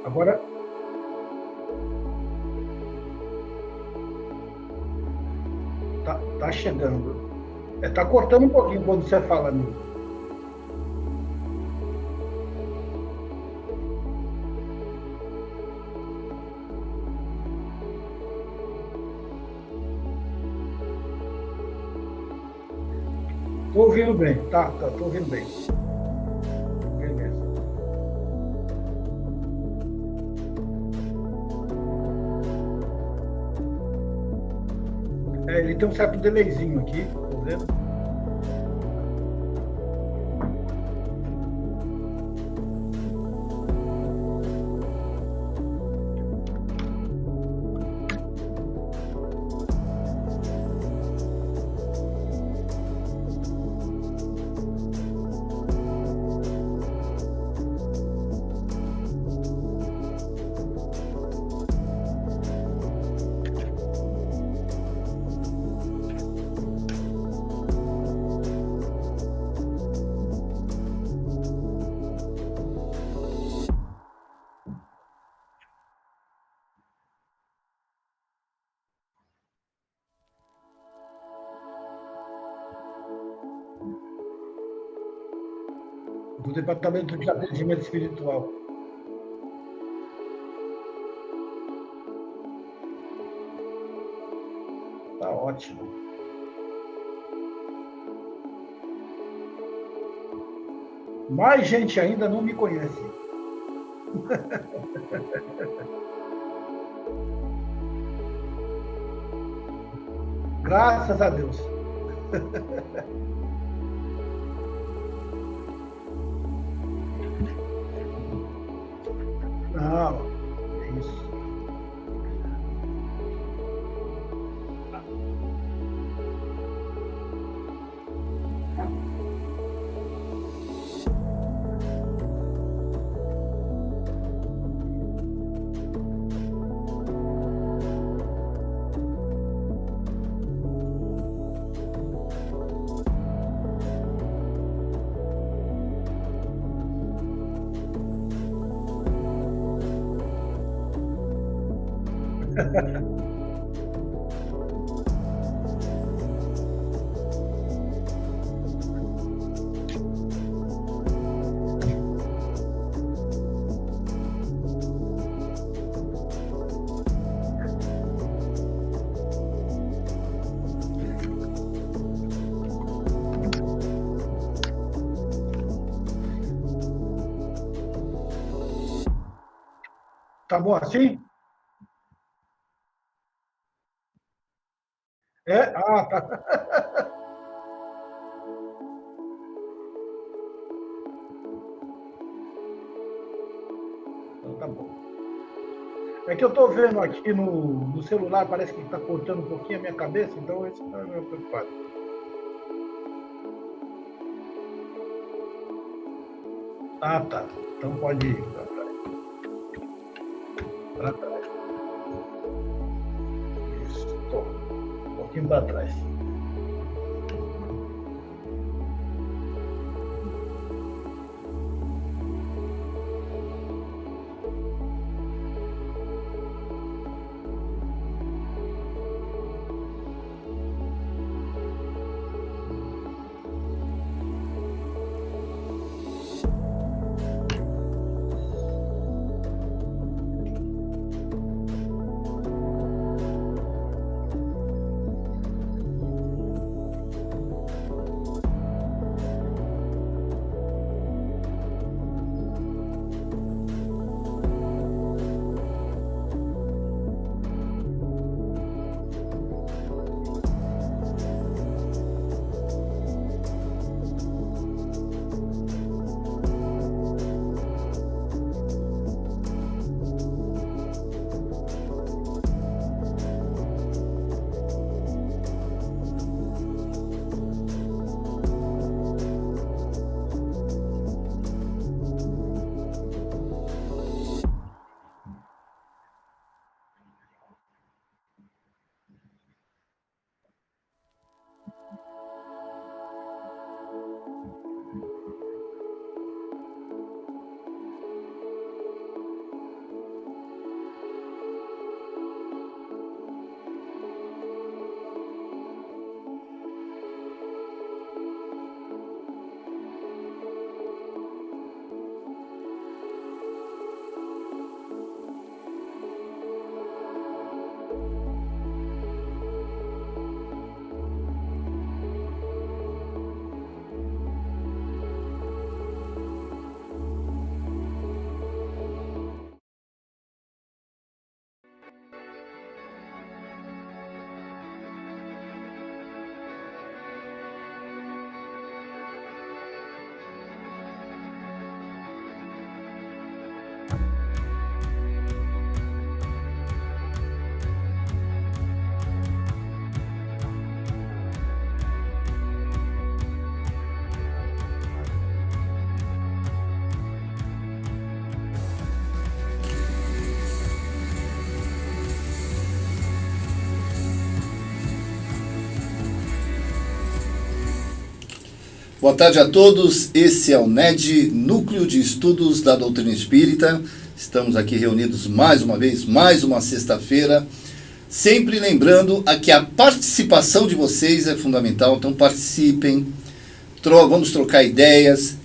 Agora tá chegando. Tá cortando um pouquinho quando você fala, amigo. Tô ouvindo bem, tô ouvindo bem. Beleza. Ele tem um certo delayzinho aqui, tô vendo. Do Departamento de Atendimento Espiritual. Tá ótimo. Mais gente ainda não me conhece. Graças a Deus. Não, é isso. Tá bom assim? Tá. Então tá bom. É que eu tô vendo aqui no celular, parece que tá cortando um pouquinho a minha cabeça, então isso tá me preocupado. Tá. Então pode ir para trás. Para trás. Isso. Tô. Um pouquinho para trás. Boa tarde a todos, esse é o NED, Núcleo de Estudos da Doutrina Espírita. Estamos aqui reunidos mais uma vez, mais uma sexta-feira, sempre lembrando que a participação de vocês é fundamental, então participem, vamos trocar ideias,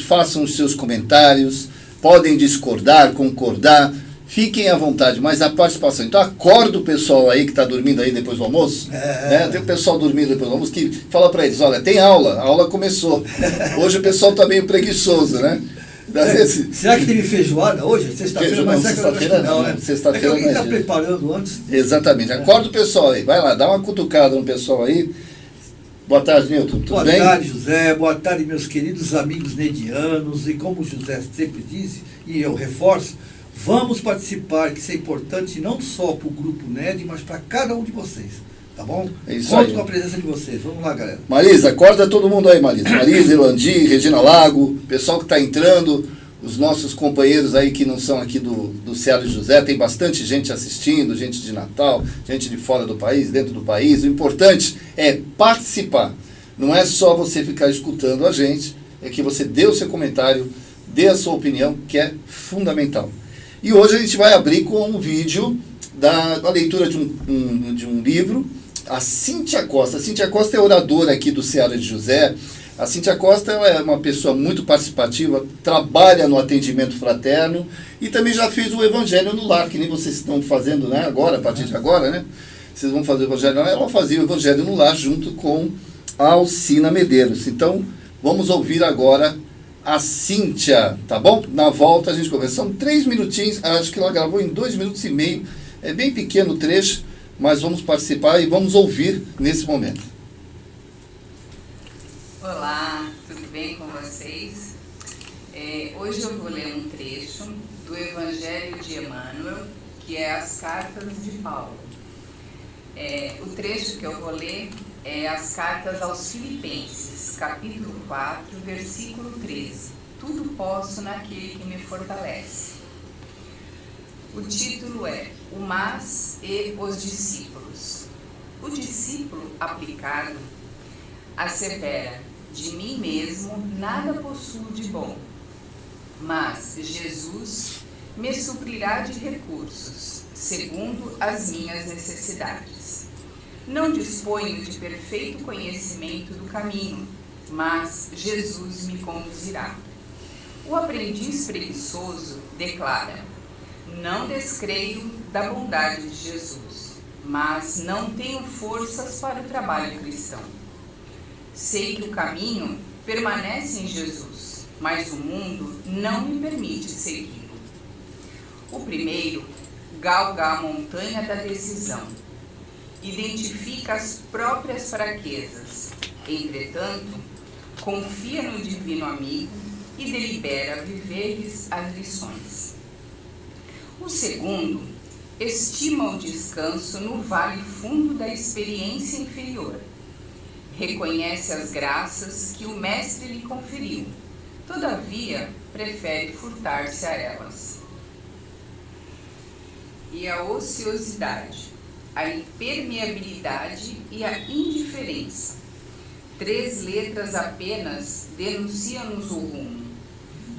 façam os seus comentários, podem discordar, concordar, fiquem à vontade, mas a participação. Então acorda o pessoal aí que está dormindo aí depois do almoço, né? Tem o pessoal dormindo depois do almoço que fala para eles, olha, tem aula, a aula começou. Hoje o pessoal está meio preguiçoso, né? Será que teve feijoada hoje? Sexta-feira, mas sexta-feira não, né? Sexta-feira alguém está preparando antes. Exatamente, acorda o pessoal aí, vai lá, dá uma cutucada no pessoal aí. Boa tarde, Nilton, tudo bem? Boa tarde, José, boa tarde, meus queridos amigos nedianos, e como o José sempre diz, e eu reforço, vamos participar, que isso é importante não só para o Grupo NED, mas para cada um de vocês, tá bom? É isso. Conto aí com a presença de vocês, vamos lá, galera. Marisa, acorda todo mundo aí, Marisa. Marisa, Elandi, Regina Lago, pessoal que está entrando, os nossos companheiros aí que não são aqui do Ceará de José, tem bastante gente assistindo, gente de Natal, gente de fora do país, dentro do país. O importante é participar. Não é só você ficar escutando a gente, é que você dê o seu comentário, dê a sua opinião, que é fundamental. E hoje a gente vai abrir com um vídeo da leitura de um livro, a Cíntia Costa. A Cíntia Costa é oradora aqui do Ceará de José. A Cíntia Costa é uma pessoa muito participativa, trabalha no atendimento fraterno e também já fez o Evangelho no Lar, que nem vocês estão fazendo, né, agora, a partir de agora, né? Vocês vão fazer o Evangelho no Lar. Ela fazia o Evangelho no Lar junto com a Alcina Medeiros. Então, vamos ouvir agora a Cíntia, tá bom? Na volta a gente conversa. São 3 minutinhos, acho que ela gravou em 2 minutos e meio. É bem pequeno o trecho, mas vamos participar e vamos ouvir nesse momento. Olá, tudo bem com vocês? Hoje eu vou ler um trecho do Evangelho de Emmanuel, que é as Cartas de Paulo. O trecho que eu vou ler é as Cartas aos Filipenses, capítulo 4, versículo 13. Tudo posso naquele que me fortalece. O título é O Mas e os Discípulos. O discípulo aplicado assevera: de mim mesmo nada possuo de bom, mas Jesus me suprirá de recursos, segundo as minhas necessidades. Não disponho de perfeito conhecimento do caminho, mas Jesus me conduzirá. O aprendiz preguiçoso declara: não descreio da bondade de Jesus, mas não tenho forças para o trabalho cristão. Sei que o caminho permanece em Jesus, mas o mundo não me permite segui-lo. O primeiro galga a montanha da decisão, identifica as próprias fraquezas, entretanto, confia no divino amigo e delibera viver-lhes as lições. O segundo estima o descanso no vale fundo da experiência inferior, reconhece as graças que o mestre lhe conferiu, todavia prefere furtar-se a elas. E a ociosidade, a impermeabilidade e a indiferença. 3 letras apenas denunciam-nos o rumo.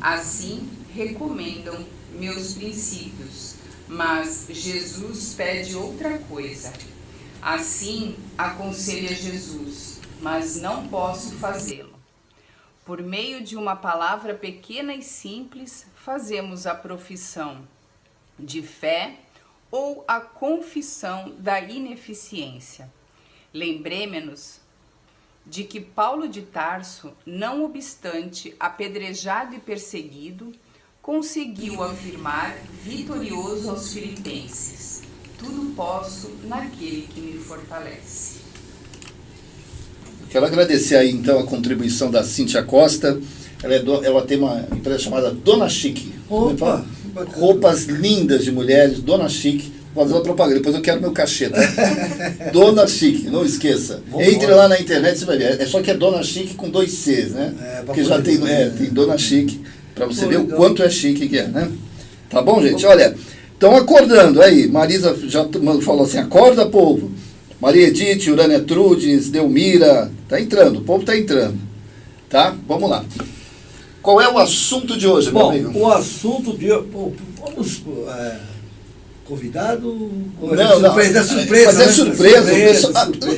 Assim recomendam meus princípios, mas Jesus pede outra coisa. Assim aconselha Jesus, mas não posso fazê-lo. Por meio de uma palavra pequena e simples, fazemos a profissão de fé ou a confissão da ineficiência. Lembremos-nos de que Paulo de Tarso, não obstante apedrejado e perseguido, conseguiu afirmar vitorioso aos filipenses: tudo posso naquele que me fortalece. Quero agradecer aí então a contribuição da Cíntia Costa. Ela tem uma empresa chamada Dona Chique. Opa! Roupas lindas de mulheres, Dona Chique. Vou fazer uma propaganda, depois eu quero meu cachê, tá? Dona Chique, não esqueça. Entre lá na internet, você vai ver. É só que é Dona Chique com 2 Cs, né? Porque já tem Dona Chique, para você ver o quanto é chique que é, né? Tá bom, gente? Olha, estão acordando aí. Marisa já falou assim: acorda, povo. Maria Edith, Urânia Trudes, Delmira, tá entrando, o povo tá entrando. Tá? Vamos lá. Qual é o assunto de hoje, meu amigo? O assunto de hoje... Vamos... Convidado? Não, surpresa, mas é surpresa.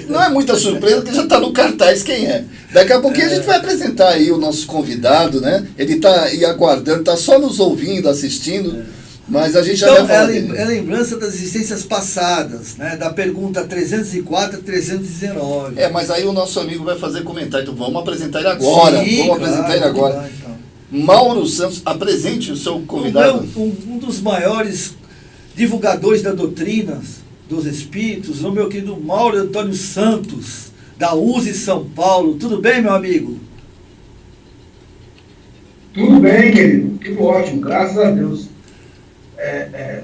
Não é muita surpresa, porque já está no cartaz quem é. Daqui a pouquinho a gente vai apresentar aí o nosso convidado, né? Ele está aí aguardando, está só nos ouvindo, assistindo, mas a gente já vai falar dele. É lembrança das existências passadas, né? Da pergunta 304 a 319. Mas aí o nosso amigo vai fazer comentário, então vamos apresentar ele agora. Sim, apresentar ele agora. Então. Mauro Santos, apresente o seu convidado. Um dos maiores divulgadores da doutrina dos Espíritos, o meu querido Mauro Antônio Santos, da USE São Paulo. Tudo bem, meu amigo? Tudo bem, querido. Tudo ótimo, graças a Deus.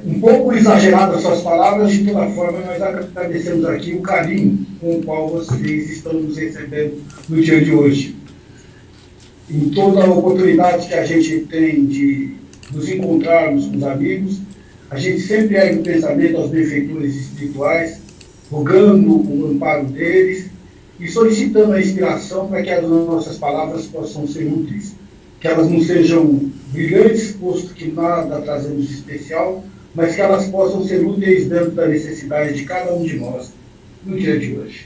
Um pouco exagerado as suas palavras, de toda forma, nós agradecemos aqui o carinho com o qual vocês estão nos recebendo no dia de hoje. Em toda a oportunidade que a gente tem de nos encontrarmos com os amigos, a gente sempre ergue o pensamento aos benfeitores espirituais, rogando o amparo deles e solicitando a inspiração para que as nossas palavras possam ser úteis. Que elas não sejam brilhantes, posto que nada trazemos de especial, mas que elas possam ser úteis dentro da necessidade de cada um de nós no dia de hoje.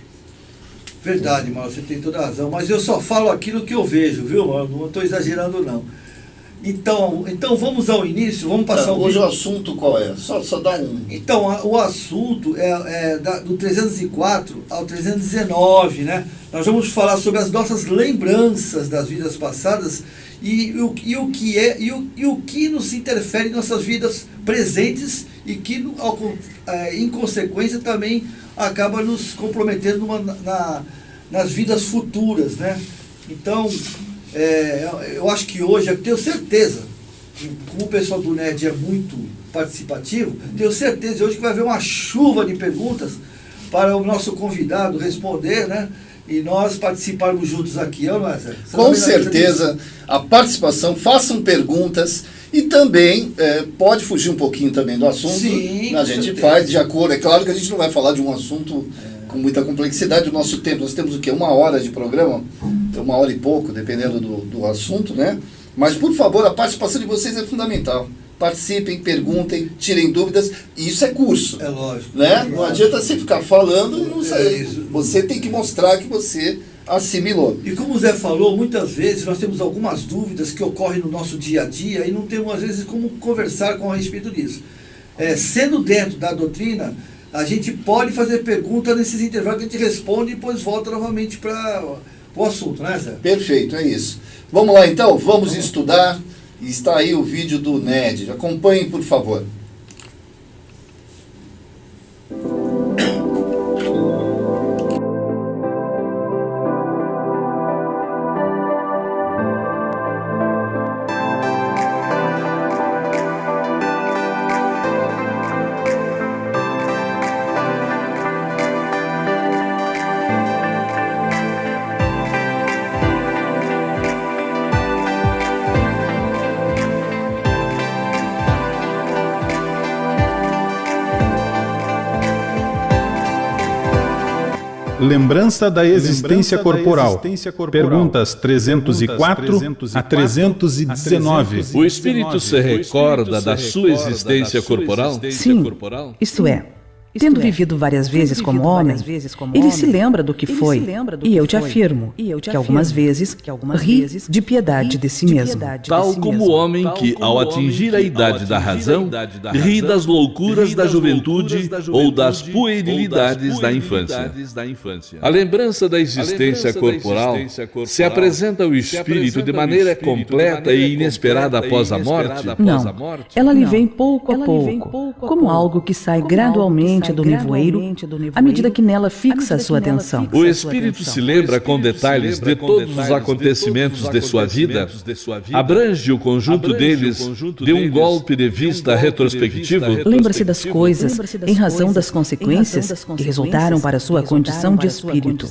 Verdade, Mauro, você tem toda a razão. Mas eu só falo aquilo que eu vejo, viu, Mauro? Não estou exagerando, não. Então vamos ao início, vamos passar hoje o assunto qual é? Só dá um... Então, o assunto do 304 ao 319, né? Nós vamos falar sobre as nossas lembranças das vidas passadas e o que nos interfere em nossas vidas presentes e que, em consequência, também acaba nos comprometendo nas vidas futuras, né? Então... eu acho que hoje, eu tenho certeza, como o pessoal do NED é muito participativo, tenho certeza hoje que vai haver uma chuva de perguntas para o nosso convidado responder, né? E nós participarmos juntos aqui, não é, Zé? Com certeza, a participação, façam perguntas e também pode fugir um pouquinho também do assunto. Sim, a gente faz de acordo, é claro que a gente não vai falar de um assunto com muita complexidade. O nosso tempo, nós temos o quê? 1 hora de programa, 1 hora e pouco, dependendo do assunto, né? Mas, por favor, a participação de vocês é fundamental. Participem, perguntem, tirem dúvidas. Isso é curso. É lógico. Né? Não adianta você ficar falando e não sair. Você tem que mostrar que você assimilou. E como o Zé falou, muitas vezes nós temos algumas dúvidas que ocorrem no nosso dia a dia e não temos, às vezes, como conversar com a respeito disso. Sendo dentro da doutrina, a gente pode fazer pergunta nesses intervalos que a gente responde e depois volta novamente para o assunto, né, Zé? Perfeito, é isso. Vamos lá então, vamos estudar. Está aí o vídeo do NED. Acompanhem, por favor. Lembrança da existência corporal. Perguntas 304 a 319. O espírito se recorda da sua existência corporal? Sim, isto é, tendo vivido várias vezes como homem, ele se lembra do que foi, e eu te afirmo que algumas vezes ri de piedade de si mesmo. Tal como o homem que, ao atingir a idade da razão, ri das loucuras da juventude ou das puerilidades da infância. A lembrança da existência corporal se apresenta ao espírito de maneira completa e inesperada após a morte? Não, ela lhe vem pouco a pouco, como algo que sai gradualmente do nevoeiro, à medida que nela fixa a sua atenção. O espírito se lembra com detalhes de todos os acontecimentos de sua vida? Abrange o conjunto deles de um golpe de vista retrospectivo? Lembra-se das coisas em razão das consequências que resultaram para sua condição de espírito.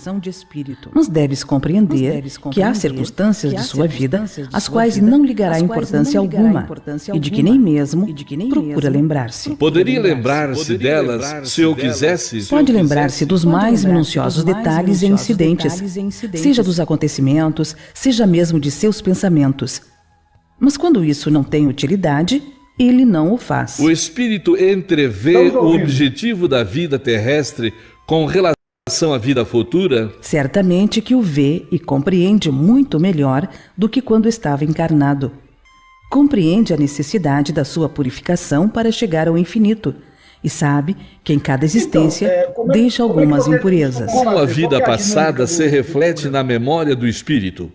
Mas deves compreender que há circunstâncias de sua vida às quais não ligará importância alguma e de que nem mesmo procura lembrar-se. Poderia lembrar-se delas se eu quisesse, Pode lembrar-se dos mais minuciosos detalhes e incidentes, seja dos acontecimentos, seja mesmo de seus pensamentos. Mas quando isso não tem utilidade, ele não o faz. o espírito entrevê o objetivo da vida terrestre com relação à vida futura? Certamente que o vê e compreende muito melhor do que quando estava encarnado. Compreende a necessidade da sua purificação para chegar ao infinito e sabe que em cada existência deixa algumas impurezas. Como a vida passada se reflete na memória do espírito?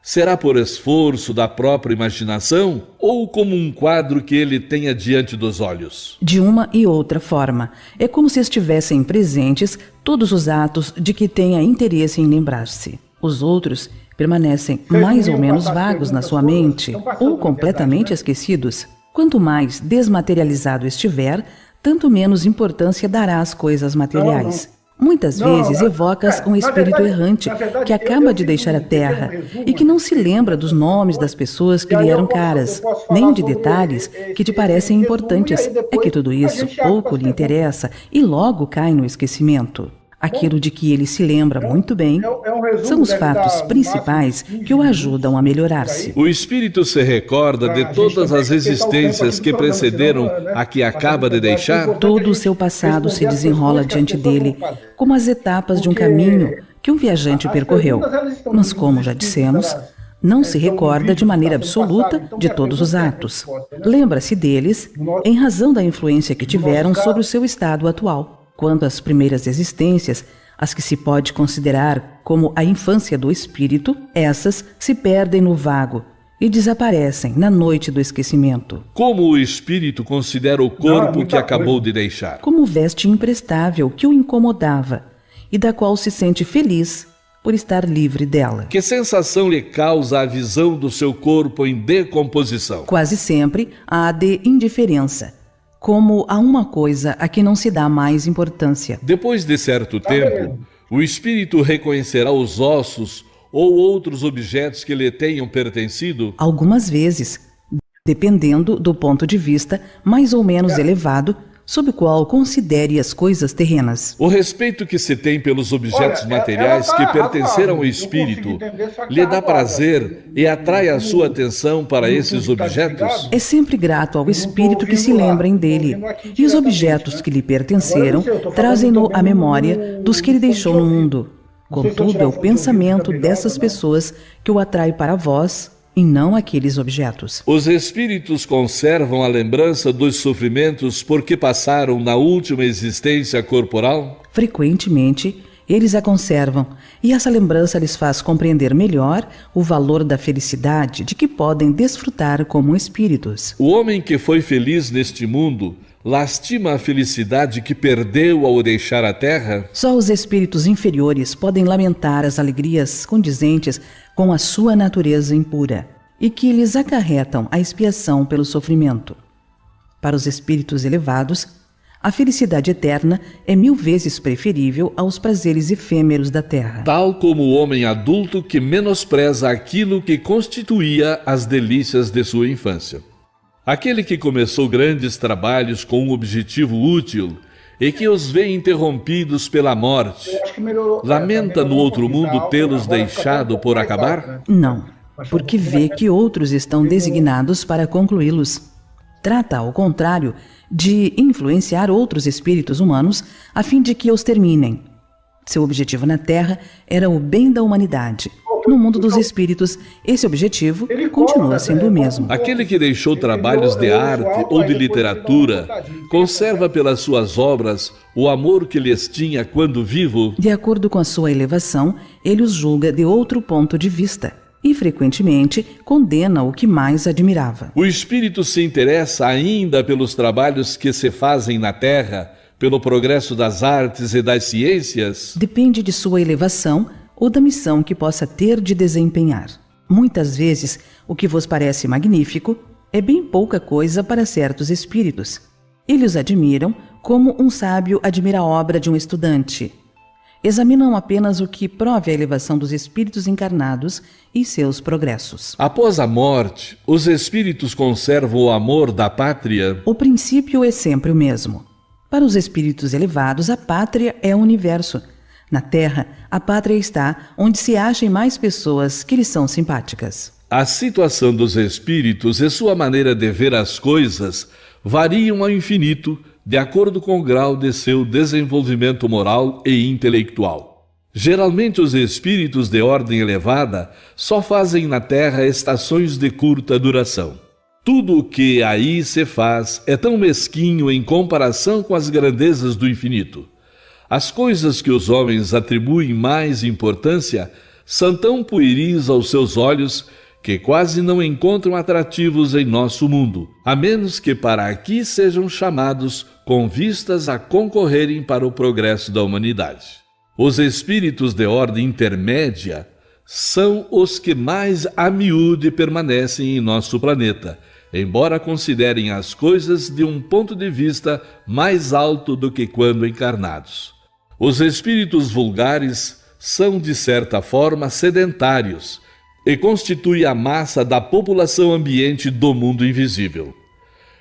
Será por esforço da própria imaginação ou como um quadro que ele tenha diante dos olhos? De uma e outra forma, é como se estivessem presentes todos os atos de que tenha interesse em lembrar-se. Os outros permanecem mais ou menos vagos na sua mente ou completamente esquecidos. Quanto mais desmaterializado estiver, tanto menos importância dará às coisas materiais. Muitas vezes evocas um espírito errante que acaba de deixar a Terra e que não se lembra dos nomes das pessoas que lhe eram caras, nem de detalhes que te parecem importantes. É que tudo isso pouco lhe interessa e logo cai no esquecimento. Aquilo de que ele se lembra muito bem são os fatos principais que o ajudam a melhorar-se. O espírito se recorda de todas as existências que precederam a que acaba de deixar? Todo o seu passado se desenrola diante dele, como as etapas de um caminho que um viajante percorreu. Mas, como já dissemos, não se recorda de maneira absoluta de todos os atos. Lembra-se deles em razão da influência que tiveram sobre o seu estado atual. Quanto às primeiras existências, as que se pode considerar como a infância do espírito, essas se perdem no vago e desaparecem na noite do esquecimento. Como o espírito considera o corpo que acabou de deixar? Como veste imprestável que o incomodava e da qual se sente feliz por estar livre dela. Que sensação lhe causa a visão do seu corpo em decomposição? Quase sempre a de indiferença, como a uma coisa a que não se dá mais importância. Depois de certo tempo, o espírito reconhecerá os ossos ou outros objetos que lhe tenham pertencido? Algumas vezes, dependendo do ponto de vista mais ou menos elevado, sob o qual considere as coisas terrenas. O respeito que se tem pelos objetos materiais que pertenceram ao espírito lhe dá prazer e atrai a sua atenção para esses objetos? É sempre grato ao espírito que se lembrem dele, e os objetos que lhe pertenceram trazem-no à memória dos que ele deixou no mundo. Contudo, é o pensamento dessas pessoas que o atrai para vós, e não aqueles objetos. Os espíritos conservam a lembrança dos sofrimentos porque passaram na última existência corporal? Frequentemente, eles a conservam, e essa lembrança lhes faz compreender melhor o valor da felicidade de que podem desfrutar como espíritos. O homem que foi feliz neste mundo lastima a felicidade que perdeu ao deixar a terra? Só os espíritos inferiores podem lamentar as alegrias condizentes com a sua natureza impura e que lhes acarretam a expiação pelo sofrimento. Para os espíritos elevados, a felicidade eterna é 1000 vezes preferível aos prazeres efêmeros da terra. Tal como o homem adulto que menospreza aquilo que constituía as delícias de sua infância. Aquele que começou grandes trabalhos com um objetivo útil e que os vê interrompidos pela morte, lamenta no outro mundo tê-los deixado por acabar? Não, porque vê que outros estão designados para concluí-los. Trata, ao contrário, de influenciar outros espíritos humanos a fim de que os terminem. Seu objetivo na Terra era o bem da humanidade. No mundo dos espíritos, esse objetivo continua sendo o mesmo. Aquele que deixou trabalhos de arte ou de literatura conserva pelas suas obras o amor que lhes tinha quando vivo? De acordo com a sua elevação, ele os julga de outro ponto de vista e, frequentemente, condena o que mais admirava. O espírito se interessa ainda pelos trabalhos que se fazem na Terra, pelo progresso das artes e das ciências? Depende de sua elevação ou da missão que possa ter de desempenhar. Muitas vezes, o que vos parece magnífico é bem pouca coisa para certos espíritos. Eles os admiram como um sábio admira a obra de um estudante. Examinam apenas o que prove a elevação dos espíritos encarnados e seus progressos. Após a morte, os espíritos conservam o amor da pátria? O princípio é sempre o mesmo. Para os espíritos elevados, a pátria é o universo. Na Terra, a pátria está onde se achem mais pessoas que lhes são simpáticas. A situação dos espíritos e sua maneira de ver as coisas variam ao infinito de acordo com o grau de seu desenvolvimento moral e intelectual. Geralmente, os espíritos de ordem elevada só fazem na Terra estações de curta duração. Tudo o que aí se faz é tão mesquinho em comparação com as grandezas do infinito. As coisas que os homens atribuem mais importância são tão pueris aos seus olhos que quase não encontram atrativos em nosso mundo, a menos que para aqui sejam chamados com vistas a concorrerem para o progresso da humanidade. Os espíritos de ordem intermédia são os que mais a miúde permanecem em nosso planeta, embora considerem as coisas de um ponto de vista mais alto do que quando encarnados. Os espíritos vulgares são, de certa forma, sedentários e constituem a massa da população ambiente do mundo invisível.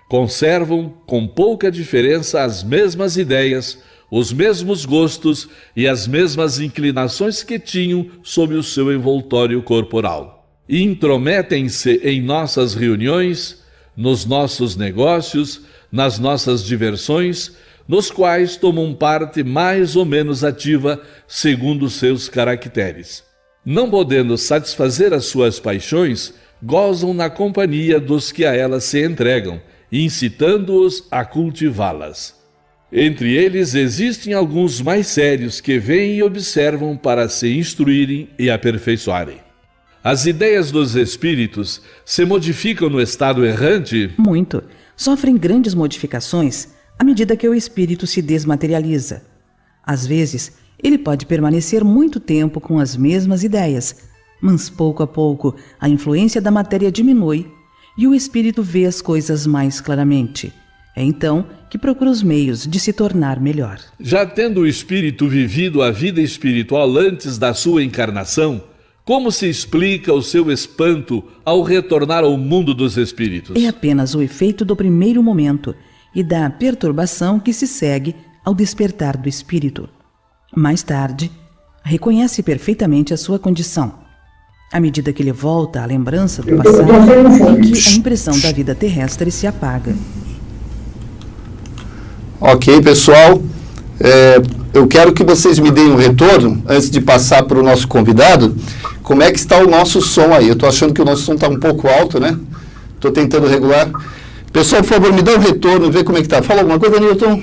Conservam, com pouca diferença, as mesmas ideias, os mesmos gostos e as mesmas inclinações que tinham sob o seu envoltório corporal. Intrometem-se em nossas reuniões, nos nossos negócios, nas nossas diversões, nos quais tomam parte mais ou menos ativa segundo seus caracteres. Não podendo satisfazer as suas paixões, gozam na companhia dos que a elas se entregam, incitando-os a cultivá-las. Entre eles existem alguns mais sérios que veem e observam para se instruírem e aperfeiçoarem. As ideias dos espíritos se modificam no estado errante? Muito. Sofrem grandes modificações à medida que o espírito se desmaterializa. Às vezes, ele pode permanecer muito tempo com as mesmas ideias, mas pouco a pouco a influência da matéria diminui e o espírito vê as coisas mais claramente. É então que procura os meios de se tornar melhor. Já tendo o espírito vivido a vida espiritual antes da sua encarnação, como se explica o seu espanto ao retornar ao mundo dos espíritos? É apenas o efeito do primeiro momento e da perturbação que se segue ao despertar do espírito. Mais tarde, reconhece perfeitamente a sua condição. À medida que ele volta à lembrança do passado, em que a impressão da vida terrestre se apaga. Ok, pessoal. Eu quero que vocês me deem um retorno, antes de passar para o nosso convidado, como é que está o nosso som aí. Eu estou achando que o nosso som está um pouco alto, né? Estou tentando regular. Pessoal, por favor, me dá um retorno, vê como é que está. Fala alguma coisa, Nilton?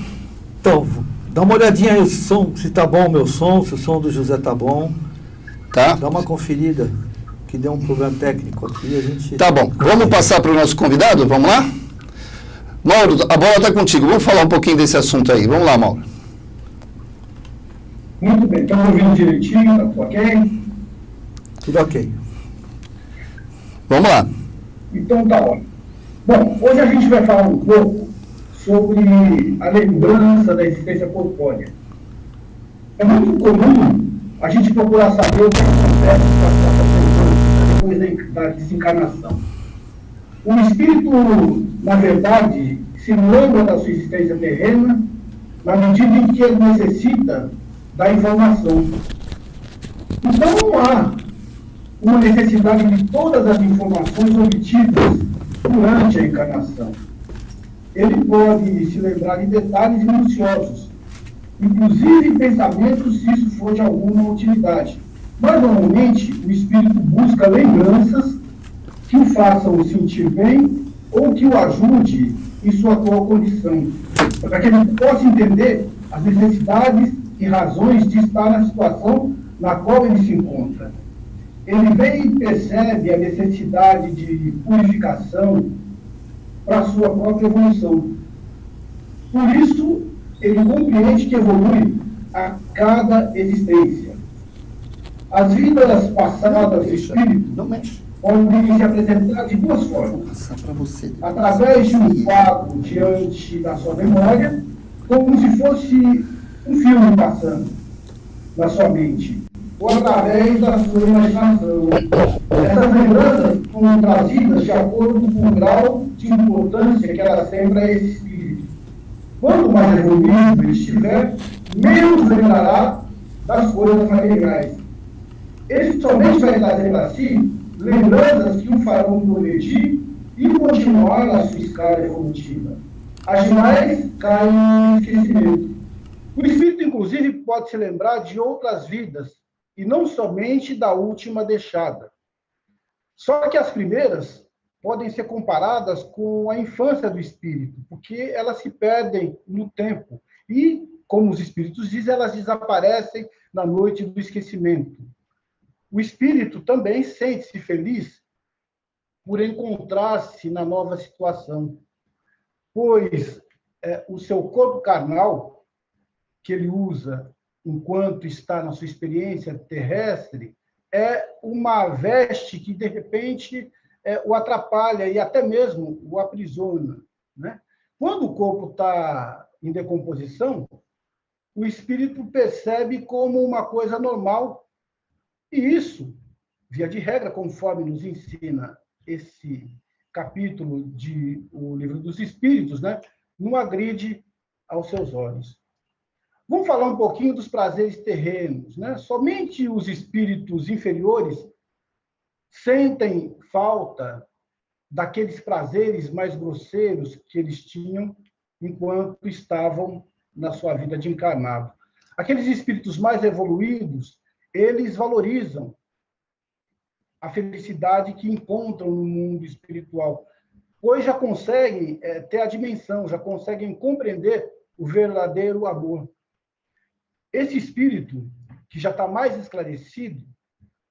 Então, dá uma olhadinha aí o som, se está bom o meu som, se o som do José está bom. Tá. Dá uma conferida, que deu um problema técnico aqui. A gente... Tá bom, vamos passar para o nosso convidado? Vamos lá? Mauro, a bola está contigo. Vamos falar um pouquinho desse assunto aí. Vamos lá, Mauro. Muito bem, estão ouvindo direitinho, tá tudo ok? Tudo ok. Vamos lá. Então tá ótimo. Bom, hoje a gente vai falar um pouco sobre a lembrança da existência corpórea. É muito comum a gente procurar saber o que acontece com as nossas depois da desencarnação. O espírito, na verdade, se lembra da sua existência terrena na medida em que ele necessita da informação. Então não há uma necessidade de todas as informações obtidas durante a encarnação. Ele pode se lembrar de detalhes minuciosos, inclusive pensamentos, se isso for de alguma utilidade. Mas, normalmente, o espírito busca lembranças que o façam sentir bem ou que o ajude em sua atual condição, para que ele possa entender as necessidades e razões de estar na situação na qual ele se encontra. Ele vem e percebe a necessidade de purificação para a sua própria evolução. Por isso, ele compreende que evolui a cada existência. As vidas passadas do espírito podem se apresentar de duas formas. Através de um quadro diante da sua memória, como se fosse um filme passando na sua mente, ou através da sua imaginação. Essas lembranças são trazidas de acordo com o grau de importância que ela tem para esse espírito. Quanto mais evoluído ele estiver, menos lembrará das coisas materiais. Ele somente vai trazer para si lembranças que o farão progredir e continuar na sua escala evolutiva. As demais caem no esquecimento. O espírito, inclusive, pode se lembrar de outras vidas, e não somente da última deixada. Só que as primeiras podem ser comparadas com a infância do espírito, porque elas se perdem no tempo. E, como os espíritos dizem, elas desaparecem na noite do esquecimento. O espírito também sente-se feliz por encontrar-se na nova situação, pois o seu corpo carnal, que ele usa enquanto está na sua experiência terrestre, é uma veste que, de repente, o atrapalha e até mesmo o aprisiona, né? Quando o corpo está em decomposição, o espírito percebe como uma coisa normal, e isso, via de regra, conforme nos ensina esse capítulo de O Livro dos Espíritos, né, não agride aos seus olhos. Vamos falar um pouquinho dos prazeres terrenos, né? Somente os espíritos inferiores sentem falta daqueles prazeres mais grosseiros que eles tinham enquanto estavam na sua vida de encarnado. Aqueles espíritos mais evoluídos, eles valorizam a felicidade que encontram no mundo espiritual, pois já conseguem ter a dimensão, já conseguem compreender o verdadeiro amor. Esse espírito, que já está mais esclarecido,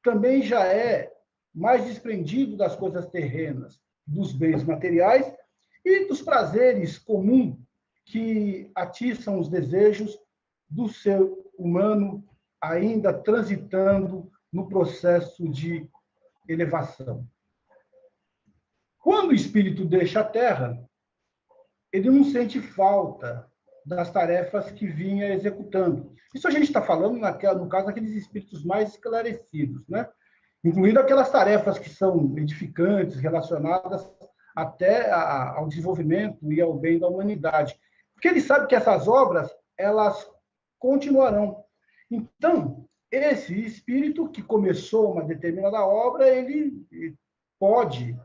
também já é mais desprendido das coisas terrenas, dos bens materiais e dos prazeres comuns que atiçam os desejos do ser humano ainda transitando no processo de elevação. Quando o espírito deixa a Terra, ele não sente falta das tarefas que vinha executando. Isso a gente está falando, no caso, daqueles espíritos mais esclarecidos, né? Incluindo aquelas tarefas que são edificantes, relacionadas até ao desenvolvimento e ao bem da humanidade. Porque ele sabe que essas obras, elas continuarão. Então, esse espírito que começou uma determinada obra, ele pode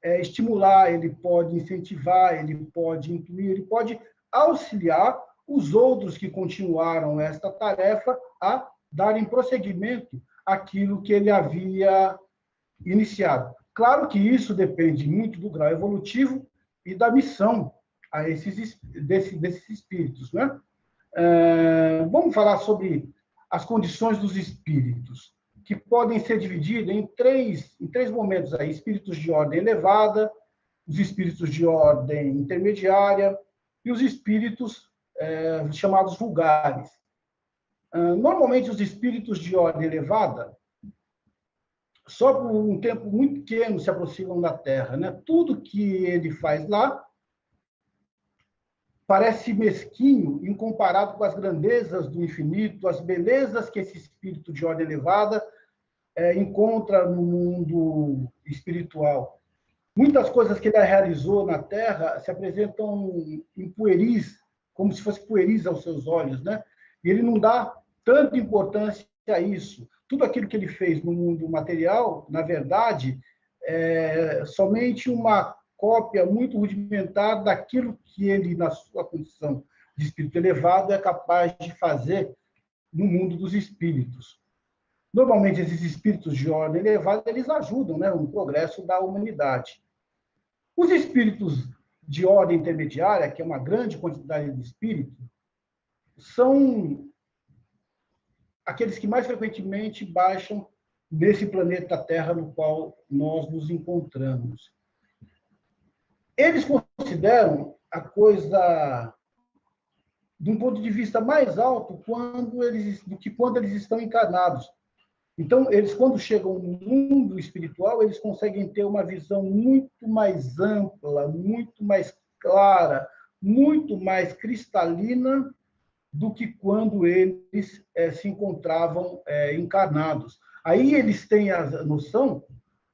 estimular, ele pode incentivar, ele pode intuir, ele pode auxiliar os outros que continuaram esta tarefa a darem prosseguimento àquilo que ele havia iniciado. Claro que isso depende muito do grau evolutivo e da missão desses espíritos, né? Vamos falar sobre as condições dos espíritos, que podem ser divididas em três momentos aí: espíritos de ordem elevada, os espíritos de ordem intermediária e os espíritos chamados vulgares. Normalmente, os espíritos de ordem elevada, só por um tempo muito pequeno, se aproximam da Terra, né? Tudo que ele faz lá parece mesquinho em comparado com as grandezas do infinito, as belezas que esse espírito de ordem elevada encontra no mundo espiritual. Muitas coisas que ele realizou na Terra se apresentam em pueris, como se fosse pueris aos seus olhos, né? E ele não dá tanta importância a isso. Tudo aquilo que ele fez no mundo material, na verdade, é somente uma cópia muito rudimentar daquilo que ele, na sua condição de espírito elevado, é capaz de fazer no mundo dos espíritos. Normalmente, esses espíritos de ordem elevada, eles ajudam, né, no progresso da humanidade. Os espíritos de ordem intermediária, que é uma grande quantidade de espíritos, são aqueles que mais frequentemente baixam nesse planeta Terra no qual nós nos encontramos. Eles consideram a coisa de um ponto de vista mais alto do que quando eles estão encarnados. Então, eles, quando chegam no mundo espiritual, eles conseguem ter uma visão muito mais ampla, muito mais clara, muito mais cristalina do que quando eles se encontravam encarnados. Aí eles têm a noção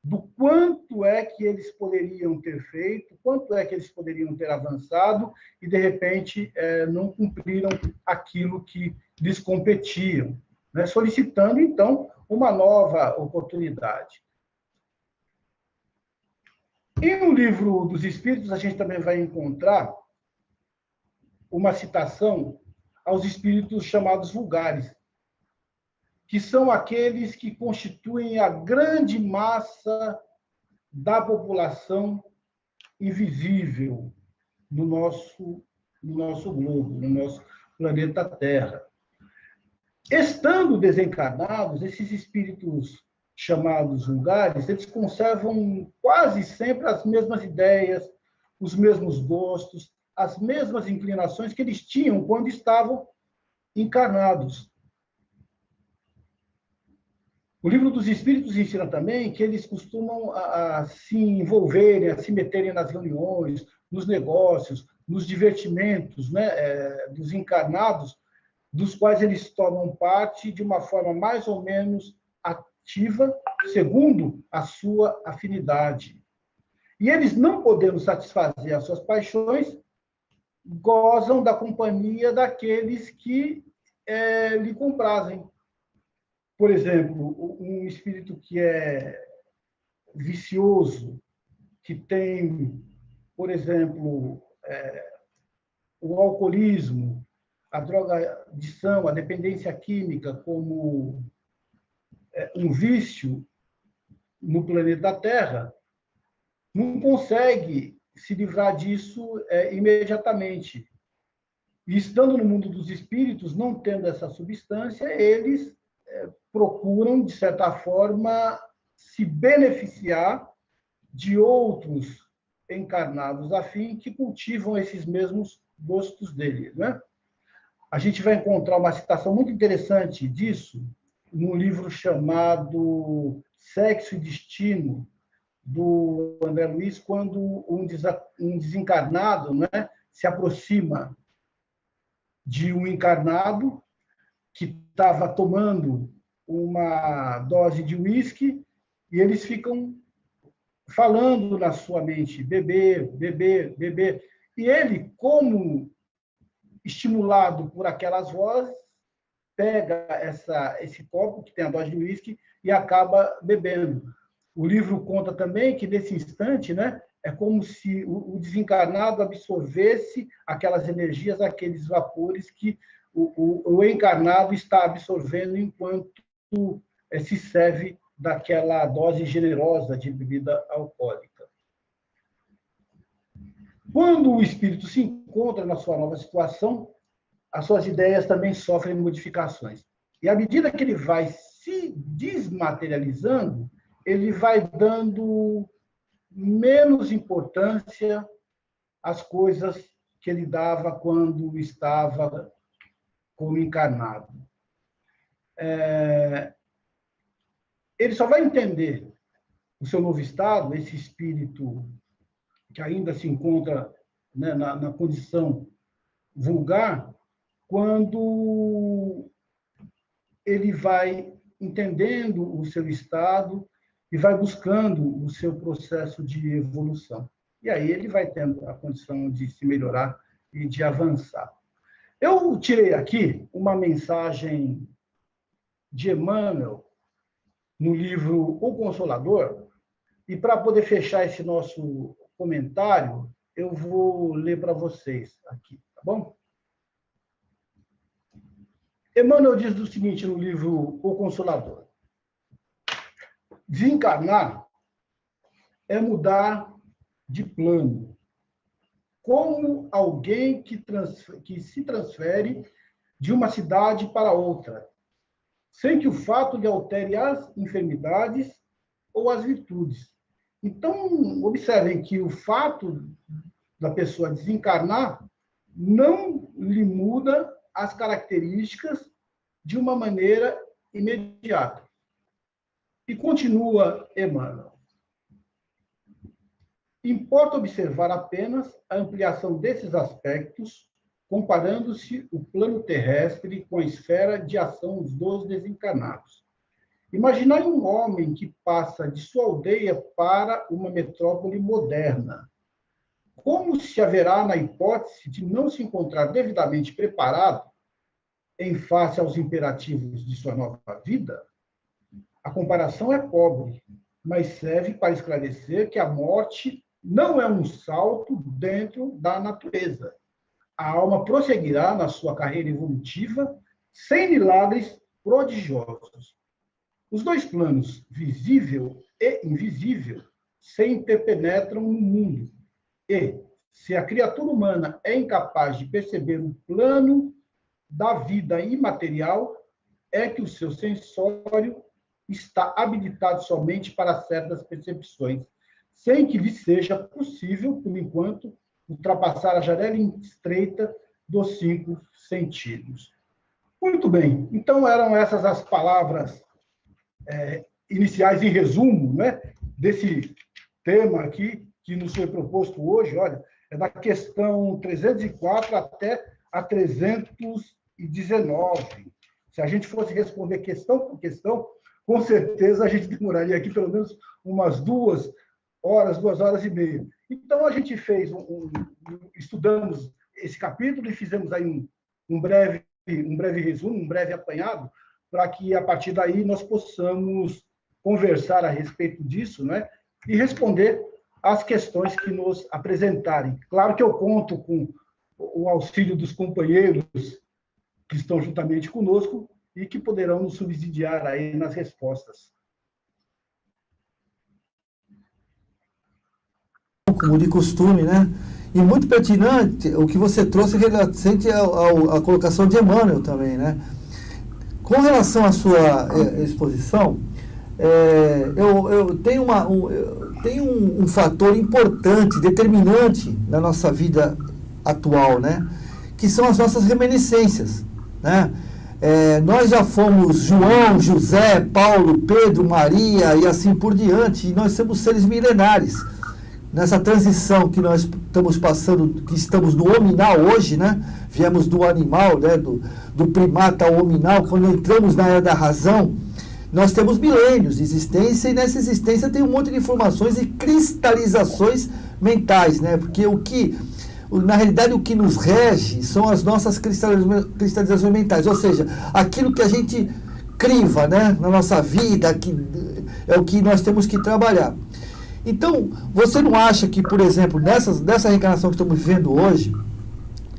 do quanto é que eles poderiam ter feito, quanto é que eles poderiam ter avançado e, de repente, não cumpriram aquilo que lhes competiam, né? Solicitando, então, uma nova oportunidade. E no Livro dos Espíritos, a gente também vai encontrar uma citação aos espíritos chamados vulgares, que são aqueles que constituem a grande massa da população invisível no nosso globo, no nosso planeta Terra. Estando desencarnados, esses espíritos chamados vulgares, eles conservam quase sempre as mesmas ideias, os mesmos gostos, as mesmas inclinações que eles tinham quando estavam encarnados. O Livro dos Espíritos ensina também que eles costumam a se envolverem, a se meterem nas reuniões, nos negócios, nos divertimentos, né, dos encarnados, dos quais eles tomam parte de uma forma mais ou menos ativa, segundo a sua afinidade. E eles, não podendo satisfazer as suas paixões, gozam da companhia daqueles que lhe comprazem. Por exemplo, um espírito que é vicioso, que tem, por exemplo, o alcoolismo, a drogadição, a dependência química como um vício no planeta Terra, não consegue se livrar disso imediatamente. E estando no mundo dos espíritos, não tendo essa substância, eles procuram, de certa forma, se beneficiar de outros encarnados afim que cultivam esses mesmos gostos deles, né? A gente vai encontrar uma citação muito interessante disso num livro chamado Sexo e Destino, do André Luiz, quando um desencarnado, né, se aproxima de um encarnado que estava tomando uma dose de uísque e eles ficam falando na sua mente, beber, beber, beber. E ele, como estimulado por aquelas vozes, pega esse copo que tem a dose de uísque e acaba bebendo. O livro conta também que, nesse instante, né, é como se o desencarnado absorvesse aquelas energias, aqueles vapores que o encarnado está absorvendo enquanto se serve daquela dose generosa de bebida alcoólica. Quando o espírito se encontra na sua nova situação, as suas ideias também sofrem modificações. E à medida que ele vai se desmaterializando, ele vai dando menos importância às coisas que ele dava quando estava como encarnado. Ele só vai entender o seu novo estado, esse espírito que ainda se encontra, né, na condição vulgar, quando ele vai entendendo o seu estado e vai buscando o seu processo de evolução. E aí ele vai tendo a condição de se melhorar e de avançar. Eu tirei aqui uma mensagem de Emmanuel no livro O Consolador, e para poder fechar esse nosso comentário, eu vou ler para vocês aqui, tá bom? Emmanuel diz o seguinte no livro O Consolador: desencarnar é mudar de plano, como alguém que se transfere de uma cidade para outra, sem que o fato lhe altere as enfermidades ou as virtudes. Então, observem que o fato da pessoa desencarnar não lhe muda as características de uma maneira imediata. E continua Emmanuel: importa observar apenas a ampliação desses aspectos, comparando-se o plano terrestre com a esfera de ação dos desencarnados. Imaginai um homem que passa de sua aldeia para uma metrópole moderna. Como se haverá na hipótese de não se encontrar devidamente preparado em face aos imperativos de sua nova vida? A comparação é pobre, mas serve para esclarecer que a morte não é um salto dentro da natureza. A alma prosseguirá na sua carreira evolutiva sem milagres prodigiosos. Os dois planos, visível e invisível, se interpenetram no mundo. E, se a criatura humana é incapaz de perceber o plano da vida imaterial, é que o seu sensório está habilitado somente para certas percepções, sem que lhe seja possível, por enquanto, ultrapassar a janela estreita dos 5 sentidos. Muito bem, então eram essas as palavras iniciais, em resumo, né, desse tema aqui que nos foi proposto hoje. Olha, é da questão 304 até a 319. Se a gente fosse responder questão por questão, com certeza a gente demoraria aqui pelo menos umas 2 horas e meia. Então, a gente fez estudamos esse capítulo e fizemos aí um breve resumo, um breve apanhado, para que, a partir daí, nós possamos conversar a respeito disso, né, e responder às questões que nos apresentarem. Claro que eu conto com o auxílio dos companheiros que estão juntamente conosco e que poderão nos subsidiar aí nas respostas. Como de costume, né? E muito pertinente o que você trouxe referente à colocação de Emmanuel também, né? Com relação à sua exposição, eu tenho um fator importante, determinante na nossa vida atual, né? Que são as nossas reminiscências, né? Nós já fomos João, José, Paulo, Pedro, Maria e assim por diante, e nós somos seres milenares. Nessa transição que nós estamos passando, que estamos no hominal hoje, né? Viemos do animal, né? do primata ao hominal. Quando entramos na era da razão, nós temos milênios de existência, e nessa existência tem um monte de informações e cristalizações mentais, né? Porque na realidade, o que nos rege são as nossas cristalizações mentais, ou seja, aquilo que a gente criva, né, na nossa vida, que é o que nós temos que trabalhar. Então, você não acha que, por exemplo, nessa reencarnação que estamos vivendo hoje,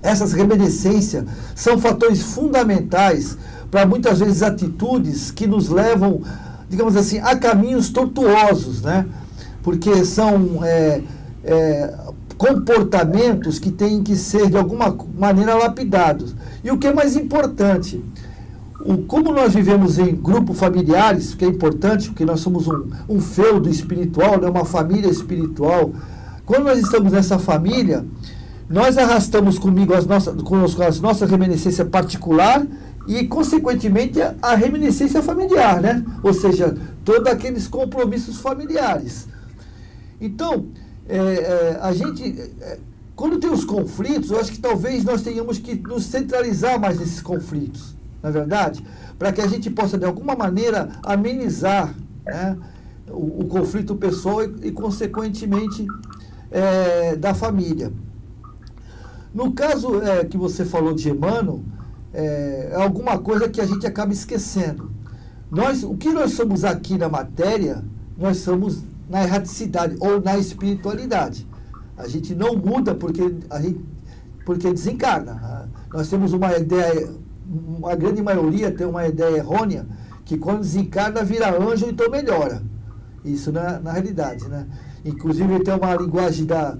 essas reminiscências são fatores fundamentais para, muitas vezes, atitudes que nos levam, digamos assim, a caminhos tortuosos, né? Porque são comportamentos que têm que ser, de alguma maneira, lapidados. E o que é mais importante, como nós vivemos em grupos familiares, que é importante, porque nós somos um feudo espiritual, né, uma família espiritual. Quando nós estamos nessa família, nós arrastamos conosco as nossas reminiscências particular e, consequentemente, a reminiscência familiar, né? Ou seja, todos aqueles compromissos familiares. Então, a gente, quando tem os conflitos, eu acho que talvez nós tenhamos que nos centralizar mais nesses conflitos, na verdade, para que a gente possa, de alguma maneira, amenizar, né, o conflito pessoal e consequentemente, da família. No caso que você falou de Emmanuel, é alguma coisa que a gente acaba esquecendo. O que nós somos aqui na matéria, nós somos na erraticidade ou na espiritualidade. A gente não muda porque desencarna. Nós temos uma ideia, a grande maioria tem uma ideia errônea, que quando desencarna vira anjo, então melhora. Isso na realidade, né? Inclusive tem uma linguagem da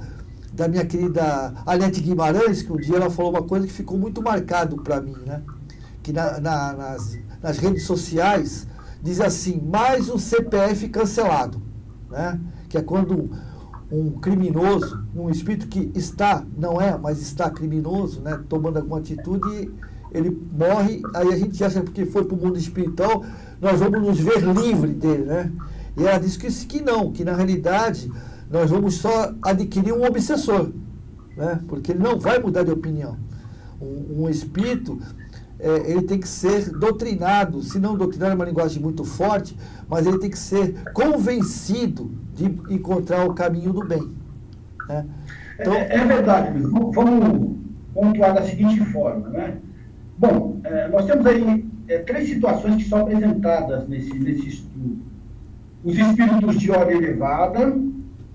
minha querida Anete Guimarães, que um dia ela falou uma coisa que ficou muito marcado para mim, né? Que nas redes sociais diz assim: mais um CPF cancelado, né? Que é quando um criminoso, um espírito que não é, mas está criminoso, né, tomando alguma atitude, ele morre, aí a gente acha que porque foi para o mundo espiritual, nós vamos nos ver livre dele, né? E ela disse que não, que na realidade nós vamos só adquirir um obsessor, né? Porque ele não vai mudar de opinião. Um espírito, ele tem que ser doutrinado, se não doutrinado é uma linguagem muito forte, mas ele tem que ser convencido de encontrar o caminho do bem. Né? Então, é verdade, vamos pontuar da seguinte forma, né? Bom, nós temos aí 3 situações que são apresentadas nesse estudo. Os espíritos de ordem elevada,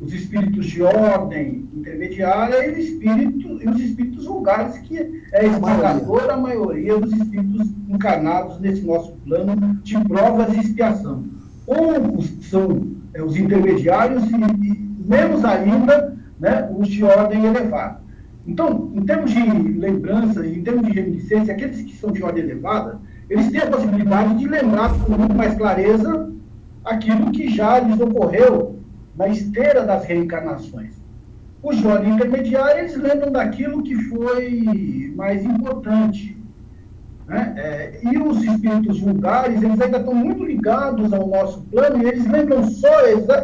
os espíritos de ordem intermediária e os espíritos vulgares, que é a esmagadora maioria dos espíritos encarnados nesse nosso plano de provas e expiação. Poucos são os intermediários e menos ainda, né, os de ordem elevada. Então, em termos de lembrança, em termos de reminiscência, aqueles que são de ordem elevada, eles têm a possibilidade de lembrar com muito mais clareza aquilo que já lhes ocorreu na esteira das reencarnações. Os de ordem intermediária, eles lembram daquilo que foi mais importante. Né? E os espíritos vulgares, eles ainda estão muito ligados ao nosso plano e eles lembram só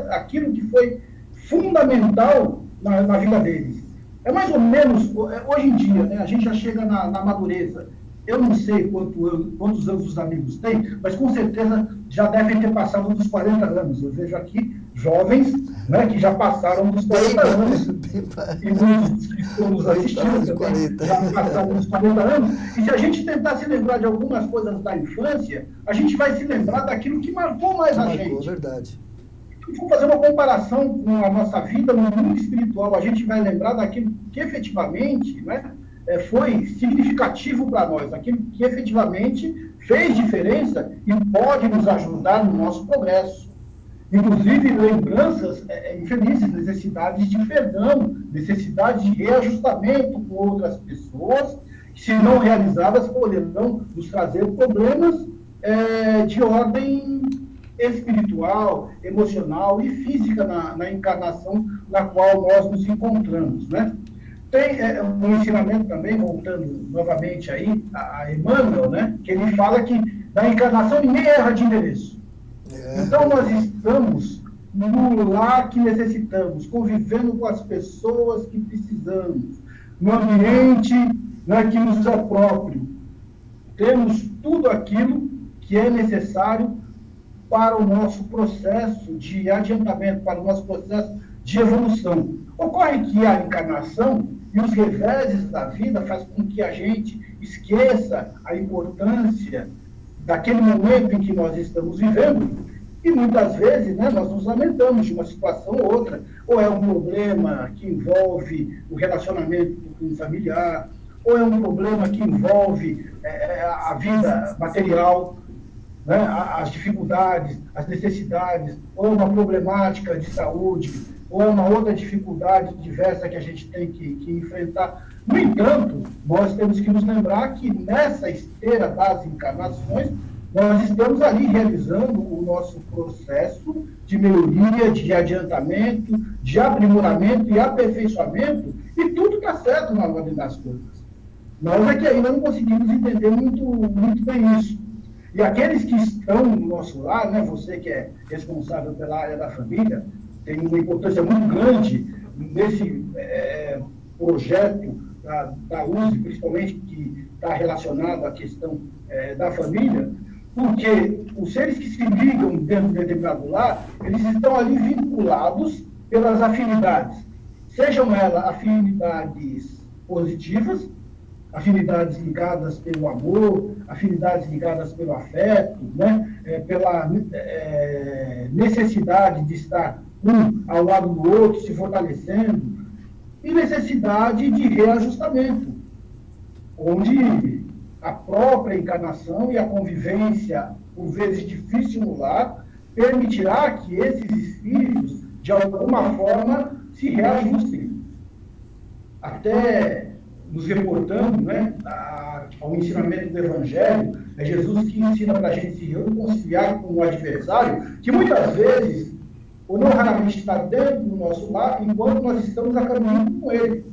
aquilo que foi fundamental na vida deles. É mais ou menos, hoje em dia, né, a gente já chega na madureza. Eu não sei quantos anos os amigos têm, mas com certeza já devem ter passado dos 40 anos. Eu vejo aqui jovens, né, que já passaram dos 40 anos. E muitos que estão nos assistindo também já passaram dos 40 anos. E se a gente tentar se lembrar de algumas coisas da infância, a gente vai se lembrar daquilo que marcou mais a gente. É verdade. Vamos fazer uma comparação com a nossa vida no mundo espiritual. A gente vai lembrar daquilo que efetivamente, né, foi significativo para nós, aquilo que efetivamente fez diferença e pode nos ajudar no nosso progresso. Inclusive, lembranças infelizes, necessidades de perdão, necessidades de reajustamento com outras pessoas, que, se não realizadas, poderão nos trazer problemas de ordem espiritual, emocional e física na encarnação na qual nós nos encontramos, né? Tem um ensinamento também, voltando novamente aí a Emmanuel, né? Que ele fala que na encarnação ninguém erra de endereço. Então nós estamos no lar que necessitamos, convivendo com as pessoas que precisamos, no ambiente, né, que nos é próprio. Temos tudo aquilo que é necessário para o nosso processo de adiantamento, para o nosso processo de evolução. Ocorre que a encarnação e os reveses da vida fazem com que a gente esqueça a importância daquele momento em que nós estamos vivendo e muitas vezes, né, nós nos lamentamos de uma situação ou outra, ou é um problema que envolve o relacionamento com o familiar, ou é um problema que envolve a vida material, né, as dificuldades, as necessidades, ou uma problemática de saúde, ou uma outra dificuldade diversa que a gente tem que enfrentar. No entanto, nós temos que nos lembrar que nessa esteira das encarnações, nós estamos ali realizando o nosso processo de melhoria, de adiantamento, de aprimoramento e aperfeiçoamento, e tudo está certo na ordem das coisas. Nós é que ainda não conseguimos entender muito bem isso. E aqueles que estão no nosso lar, né, você que é responsável pela área da família, tem uma importância muito grande nesse projeto da USE, principalmente que está relacionado à questão da família, porque os seres que se ligam dentro de determinado lar, eles estão ali vinculados pelas afinidades, sejam elas afinidades positivas, afinidades ligadas pelo amor, afinidades ligadas pelo afeto, né? Pela necessidade de estar um ao lado do outro, se fortalecendo, e necessidade de reajustamento, onde a própria encarnação e a convivência, por vezes difícil no lar, permitirá que esses espíritos, de alguma forma, se reajustem. Até nos reportando, né, ao ensinamento do Evangelho, é Jesus que ensina para a gente se reconciliar com o adversário, que muitas vezes, ou não raramente, está dentro do nosso lar, enquanto nós estamos a caminho com ele.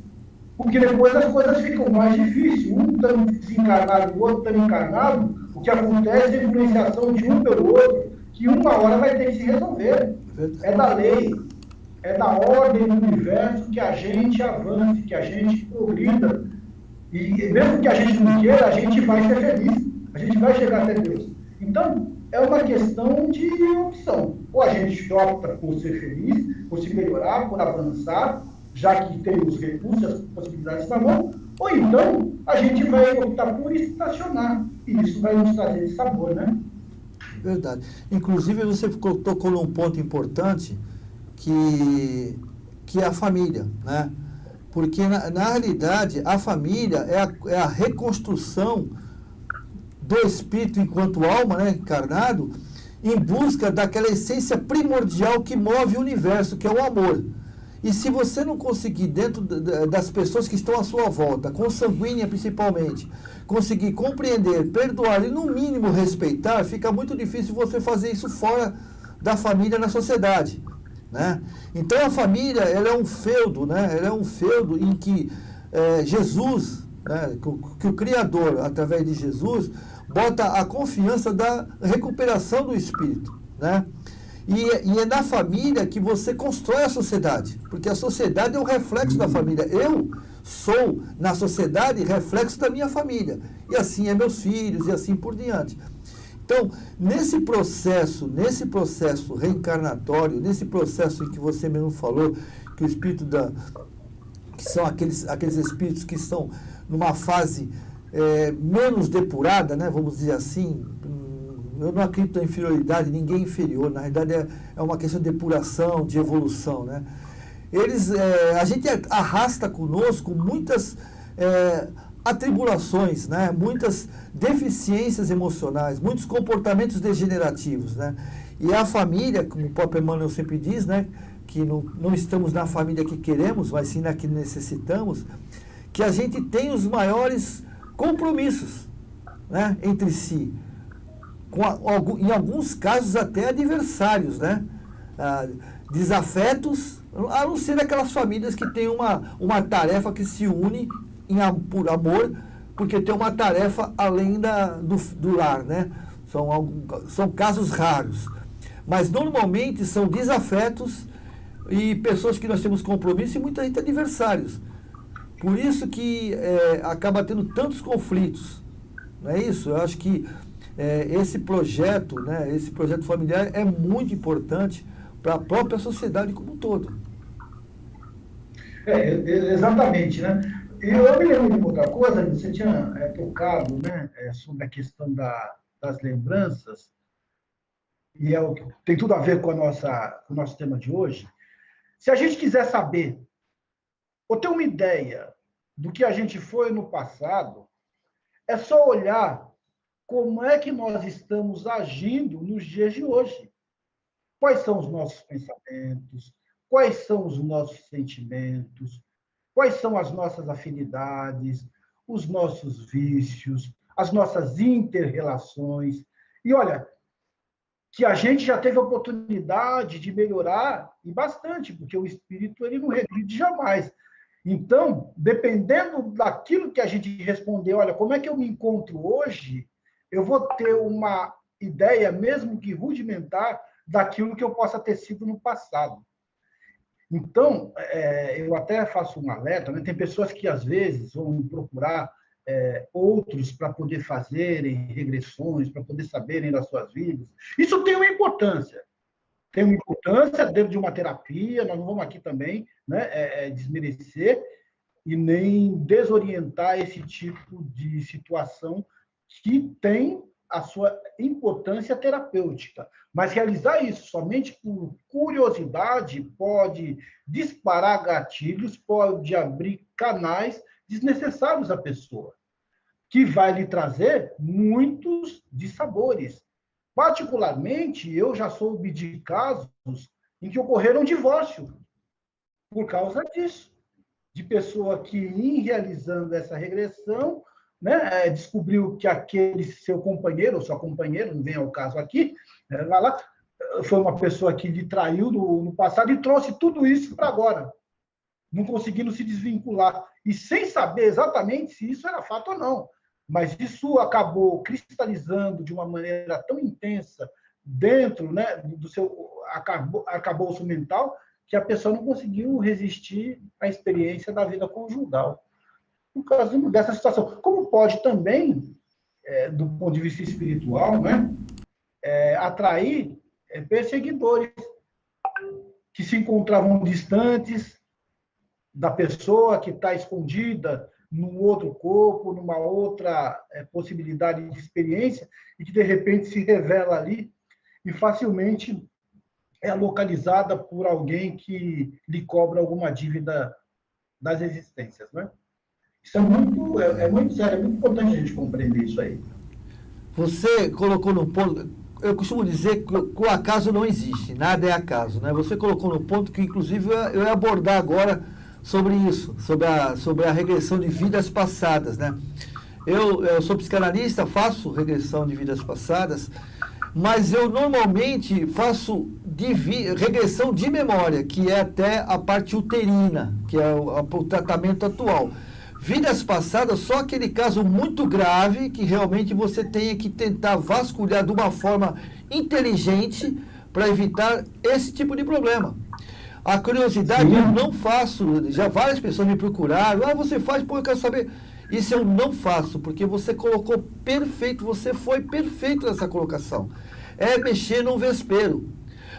Porque depois as coisas ficam mais difíceis. Um estando desencarnado e o outro estando encarnado, o que acontece é a influenciação de um pelo outro, que uma hora vai ter que se resolver. É da lei, é da ordem do universo que a gente avance, que a gente progrida. E mesmo que a gente não queira, a gente vai ser feliz, a gente vai chegar até Deus. Então, é uma questão de opção. Ou a gente opta por ser feliz, por se melhorar, por avançar, já que tem os recursos, as possibilidades na mão, ou então a gente vai optar por estacionar. E isso vai nos trazer sabor, né? Verdade. Inclusive, você tocou num ponto importante, que é a família, né? Porque, na realidade, a família é a reconstrução do espírito enquanto alma, né, encarnado, em busca daquela essência primordial que move o universo, que é o amor. E se você não conseguir, dentro das pessoas que estão à sua volta, consanguínea principalmente, conseguir compreender, perdoar e, no mínimo, respeitar, fica muito difícil você fazer isso fora da família, na sociedade, né? Então, a família, ela é um feudo, né? Ela é um feudo em que Jesus, né, que o Criador, através de Jesus, bota a confiança da recuperação do espírito, né? E é na família que você constrói a sociedade, porque a sociedade é um reflexo da família. Eu sou, na sociedade, reflexo da minha família. E assim é meus filhos, e assim por diante. Então, nesse processo reencarnatório, nesse processo em que você mesmo falou, que o espírito que são aqueles espíritos que estão numa fase menos depurada, né, vamos dizer assim. Eu não acredito na inferioridade, ninguém é inferior, na realidade é uma questão de depuração, de evolução, né? A gente arrasta conosco muitas atribulações, né? Muitas deficiências emocionais, muitos comportamentos degenerativos, né? E a família, como o próprio Emmanuel sempre diz, né, que não estamos na família que queremos, mas sim na que necessitamos, que a gente tem os maiores compromissos, né, entre si. Em alguns casos até adversários, né? Desafetos, a não ser aquelas famílias que têm uma tarefa que se une por amor, porque tem uma tarefa além do lar, né? São casos raros. Mas normalmente são desafetos e pessoas que nós temos compromisso e muita gente adversários. Por isso que acaba tendo tantos conflitos. Não é isso? Eu acho que esse projeto, né, esse projeto familiar é muito importante para a própria sociedade como um todo. Exatamente, né? E eu me lembro de outra coisa, você tinha tocado, né, sobre a questão das lembranças, e tem tudo a ver com o nosso tema de hoje. Se a gente quiser saber, ou ter uma ideia do que a gente foi no passado, é só olhar como é que nós estamos agindo nos dias de hoje. Quais são os nossos pensamentos? Quais são os nossos sentimentos? Quais são as nossas afinidades? Os nossos vícios? As nossas inter-relações? E olha, que a gente já teve a oportunidade de melhorar, e bastante, porque o espírito ele não regride jamais. Então, dependendo daquilo que a gente responder, olha, como é que eu me encontro hoje, eu vou ter uma ideia, mesmo que rudimentar, daquilo que eu possa ter sido no passado. Então, eu até faço um alerta, né? Tem pessoas que, às vezes, vão procurar outros para poder fazerem regressões, para poder saberem das suas vidas. Isso tem uma importância. Tem uma importância dentro de uma terapia, nós não vamos aqui também, né, desmerecer e nem desorientar esse tipo de situação que tem a sua importância terapêutica. Mas realizar isso somente por curiosidade pode disparar gatilhos, pode abrir canais desnecessários à pessoa, que vai lhe trazer muitos dissabores. Particularmente, eu já soube de casos em que ocorreram divórcio por causa disso. De pessoa que, em realizando essa regressão, né, descobriu que aquele seu companheiro, ou sua companheira, não vem ao caso aqui, vai lá, foi uma pessoa que lhe traiu no passado e trouxe tudo isso para agora, não conseguindo se desvincular, e sem saber exatamente se isso era fato ou não. Mas isso acabou cristalizando de uma maneira tão intensa dentro, né, do seu arcabouço mental, que a pessoa não conseguiu resistir à experiência da vida conjugal. por causa dessa situação. Como pode também, do ponto de vista espiritual, né, atrair perseguidores que se encontravam distantes da pessoa que está escondida num outro corpo, numa outra possibilidade de experiência, e que, de repente, se revela ali e facilmente é localizada por alguém que lhe cobra alguma dívida das existências, né? Isso é muito sério, é muito importante a gente compreender isso aí. Você colocou no ponto, eu costumo dizer que o acaso não existe, nada é acaso, né? Você colocou no ponto que, inclusive, eu ia abordar agora sobre isso, sobre a regressão de vidas passadas, né? Eu sou psicanalista, faço regressão de vidas passadas, mas eu normalmente faço regressão de memória, que é até a parte uterina, que é o tratamento atual. Vidas passadas, só aquele caso muito grave que realmente você tenha que tentar vasculhar de uma forma inteligente para evitar esse tipo de problema. A curiosidade eu não faço, já várias pessoas me procuraram, você faz, pô, eu quero saber. Isso eu não faço, porque você colocou perfeito, você foi perfeito nessa colocação. É mexer num vespeiro.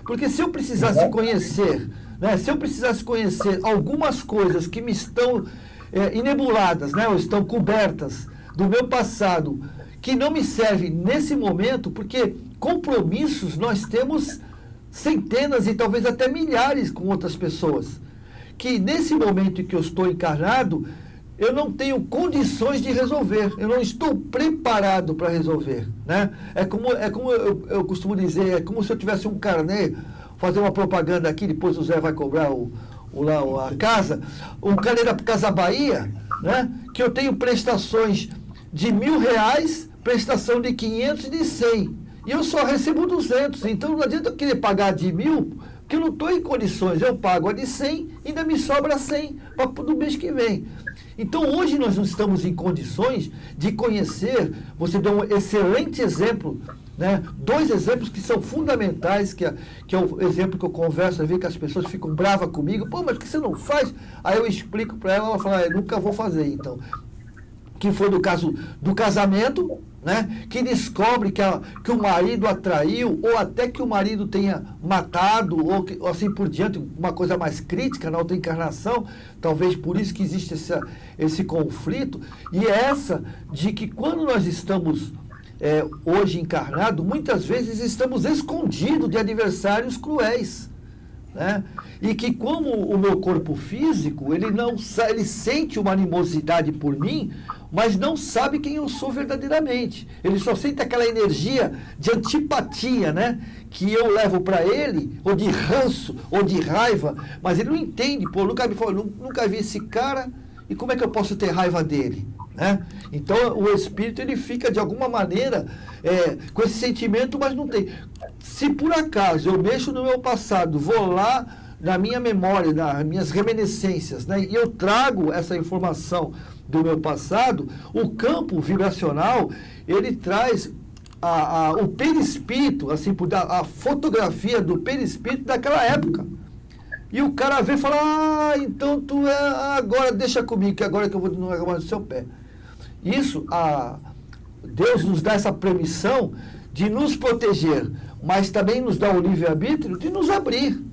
Porque se eu precisasse conhecer, né, se eu precisasse conhecer algumas coisas que me estão inebuladas, né, ou estão cobertas do meu passado, que não me servem nesse momento, porque compromissos nós temos centenas e talvez até milhares com outras pessoas, que nesse momento em que eu estou encarnado, eu não tenho condições de resolver, eu não estou preparado para resolver, né? É como eu costumo dizer, é como se eu tivesse um carnê, fazer uma propaganda aqui, depois o Zé vai cobrar a casa, um carnê da Casa Bahia, né? Que eu tenho prestações de R$1.000, prestação de 500 e de 100, e eu só recebo 200, então não adianta eu querer pagar de 1.000, porque eu não estou em condições, eu pago a de 100, ainda me sobra 100 do mês que vem. Então, hoje nós não estamos em condições de conhecer, você deu um excelente exemplo, né? 2 exemplos que são fundamentais, que é o exemplo que eu converso, eu vejo que as pessoas ficam bravas comigo, pô, mas por que você não faz? Aí eu explico para ela fala, eu nunca vou fazer, então. Que foi do caso do casamento, né? Que descobre que o marido atraiu, ou até que o marido tenha matado, ou assim por diante, uma coisa mais crítica na outra encarnação, talvez por isso que existe esse conflito, e essa de que quando nós estamos hoje encarnados, muitas vezes estamos escondidos de adversários cruéis. Né? E que como o meu corpo físico, ele sente uma animosidade por mim, mas não sabe quem eu sou verdadeiramente. Ele só sente aquela energia de antipatia, né? Que eu levo para ele, ou de ranço, ou de raiva, mas ele não entende, pô, nunca vi esse cara, e como é que eu posso ter raiva dele? Né? Então o espírito ele fica de alguma maneira com esse sentimento, mas não tem. Se por acaso eu mexo no meu passado, vou lá na minha memória, nas minhas reminiscências, né, e eu trago essa informação do meu passado, o campo vibracional ele traz o perispírito, assim, a fotografia do perispírito daquela época. E o cara vê e fala, então tu agora deixa comigo, que agora que eu vou no seu pé. Isso, Deus nos dá essa permissão de nos proteger, mas também nos dá o livre-arbítrio de nos abrir.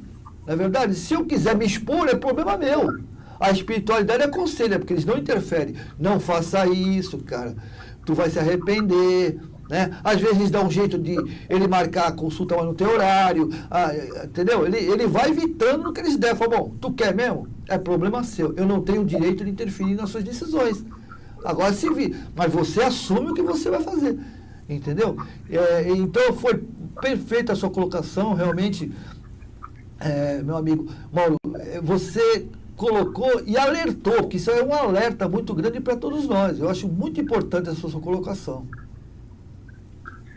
Não é verdade? Se eu quiser me expor, é problema meu. A espiritualidade aconselha, porque eles não interferem. Não faça isso, cara. Tu vai se arrepender. Né? Às vezes dá um jeito de ele marcar a consulta, mas no teu horário. Entendeu? Ele vai evitando no que eles der. Fala, bom, tu quer mesmo? É problema seu. Eu não tenho o direito de interferir nas suas decisões. Agora se vir. Mas você assume o que você vai fazer. Entendeu? Então foi perfeita a sua colocação, realmente, meu amigo Mauro, você colocou e alertou, porque isso é um alerta muito grande para todos nós. Eu acho muito importante essa sua colocação.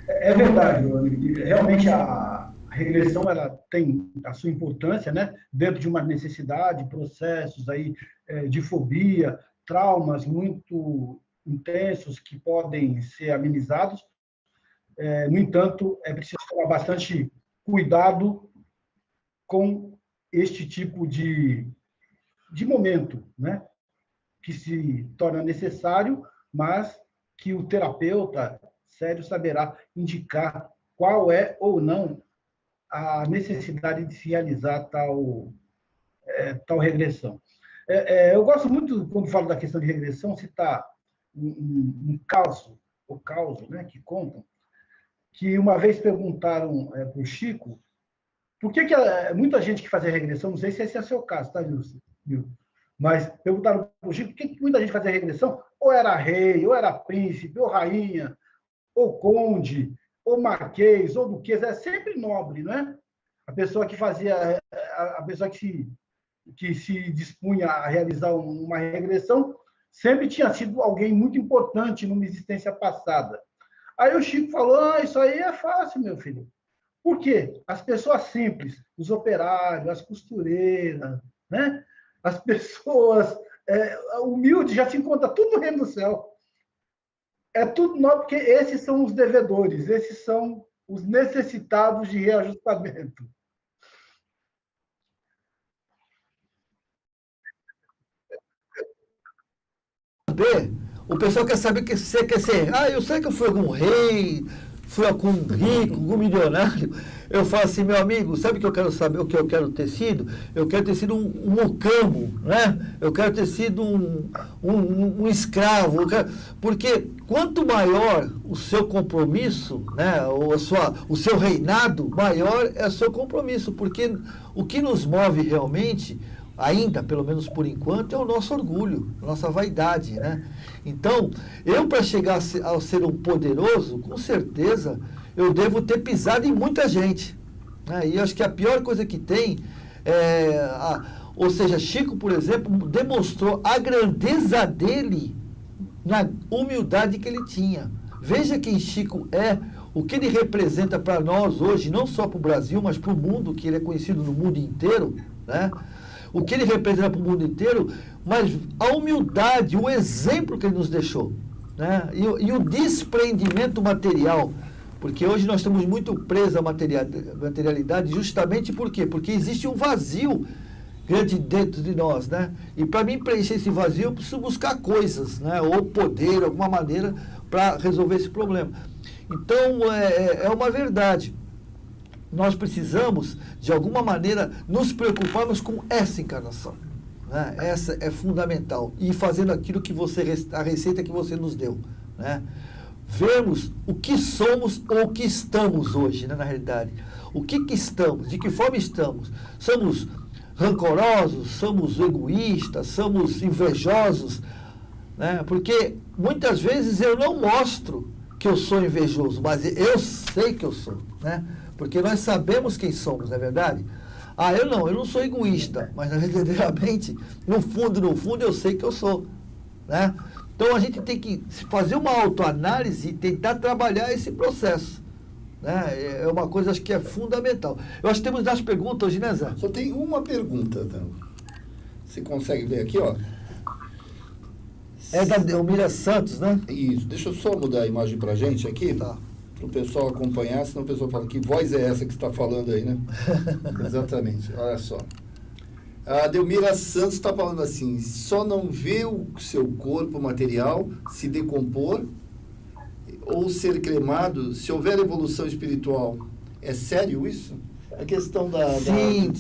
É verdade, meu amigo. Realmente a regressão ela tem a sua importância, né? Dentro de uma necessidade, processos aí de fobia, traumas muito intensos que podem ser amenizados. No entanto, é preciso tomar bastante cuidado com este tipo de momento, né? que se torna necessário, mas que o terapeuta sério saberá indicar qual é ou não a necessidade de se realizar tal regressão. Eu gosto muito, quando falo da questão de regressão, citar um caso, né, que contam, que uma vez perguntaram para o Chico por que muita gente que fazia regressão, não sei se esse é o seu caso, tá, Nilson? Mas perguntaram para o Chico por que muita gente fazia regressão, ou era rei, ou era príncipe, ou rainha, ou conde, ou marquês, ou duquesa, é sempre nobre, não é? A pessoa que fazia, a pessoa que se dispunha a realizar uma regressão, sempre tinha sido alguém muito importante numa existência passada. Aí o Chico falou, isso aí é fácil, meu filho. Por quê? As pessoas simples, os operários, as costureiras, né? As pessoas humildes já se encontra tudo no reino do céu. É tudo nobre, porque esses são os devedores, esses são os necessitados de reajustamento. O pessoal quer saber que você quer ser. Eu sei que eu fui algum rei, fui algum rico, algum milionário. Eu falo assim, meu amigo, sabe o que eu quero saber, o que eu quero ter sido? Eu quero ter sido um mucamo, né? Eu quero ter sido um escravo. Porque quanto maior o seu compromisso, né? O seu reinado, maior é o seu compromisso. Porque o que nos move realmente, ainda, pelo menos por enquanto, é o nosso orgulho, a nossa vaidade, né? Então, para chegar a ser um poderoso, com certeza, eu devo ter pisado em muita gente, né? E acho que a pior coisa que tem ou seja, Chico, por exemplo, demonstrou a grandeza dele na humildade que ele tinha. Veja quem Chico é, o que ele representa para nós hoje, não só para o Brasil, mas para o mundo, que ele é conhecido no mundo inteiro, né? O que ele representa para o mundo inteiro, mas a humildade, o exemplo que ele nos deixou, né? E o desprendimento material, porque hoje nós estamos muito presos à materialidade, justamente por quê? Porque existe um vazio grande dentro de nós, né? E para mim preencher esse vazio, eu preciso buscar coisas, né? Ou poder, alguma maneira, para resolver esse problema. Então, é uma verdade. Nós precisamos, de alguma maneira, nos preocuparmos com essa encarnação, né? Essa é fundamental. E fazendo aquilo que a receita que você nos deu, né? Vermos o que somos ou o que estamos hoje, né, na realidade. O que estamos, de que forma estamos. Somos rancorosos, somos egoístas, somos invejosos, né? Porque muitas vezes eu não mostro que eu sou invejoso, mas eu sei que eu sou, né? Porque nós sabemos quem somos, não é verdade? Eu não sou egoísta, mas verdadeiramente, no fundo, eu sei que eu sou, né? Então a gente tem que fazer uma autoanálise e tentar trabalhar esse processo, né? É uma coisa, acho que é fundamental. Eu acho que temos das perguntas hoje, né, Zé? Só tem uma pergunta, então. Você consegue ver aqui, ó? É da Elmira Santos, né? Isso. Deixa eu só mudar a imagem pra gente aqui. Tá. Para o pessoal acompanhar, senão o pessoal fala, que voz é essa que você está falando aí, né? Exatamente, olha só. A Delmira Santos está falando assim, só não vê o seu corpo material se decompor ou ser cremado se houver evolução espiritual. É sério isso? A questão Sim.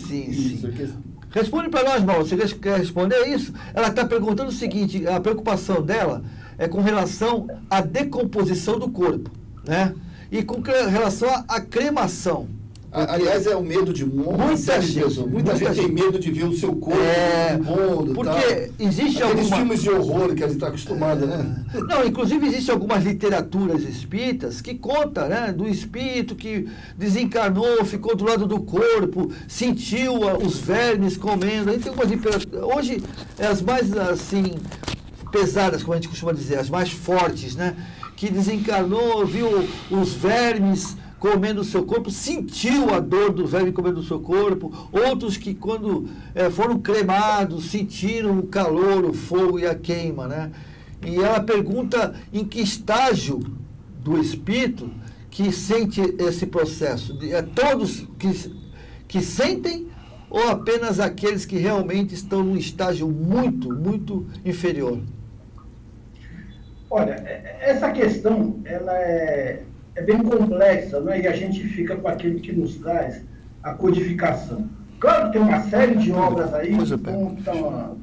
Responde para nós, Mauro, você quer responder isso? Ela está perguntando o seguinte, a preocupação dela é com relação à decomposição do corpo, né? E com relação à cremação. Aliás, é o medo de muita gente. Muita gente tem medo de ver o seu corpo no mundo. Porque existe aqueles filmes de horror que a gente está acostumado, né? Não, inclusive existem algumas literaturas espíritas que contam, né, do espírito que desencarnou, ficou do lado do corpo, sentiu os vermes comendo. Aí tem algumas literaturas. Hoje, as mais assim pesadas, como a gente costuma dizer, as mais fortes, né? Que desencarnou, viu os vermes comendo o seu corpo, sentiu a dor do verme comendo o seu corpo. Outros que, quando foram cremados, sentiram o calor, o fogo e a queima, né? E ela pergunta em que estágio do espírito que sente esse processo. Todos que sentem ou apenas aqueles que realmente estão num estágio muito, muito inferior? Olha, essa questão ela é bem complexa, né? E a gente fica com aquilo que nos traz a codificação. Claro que tem uma série de obras aí que contam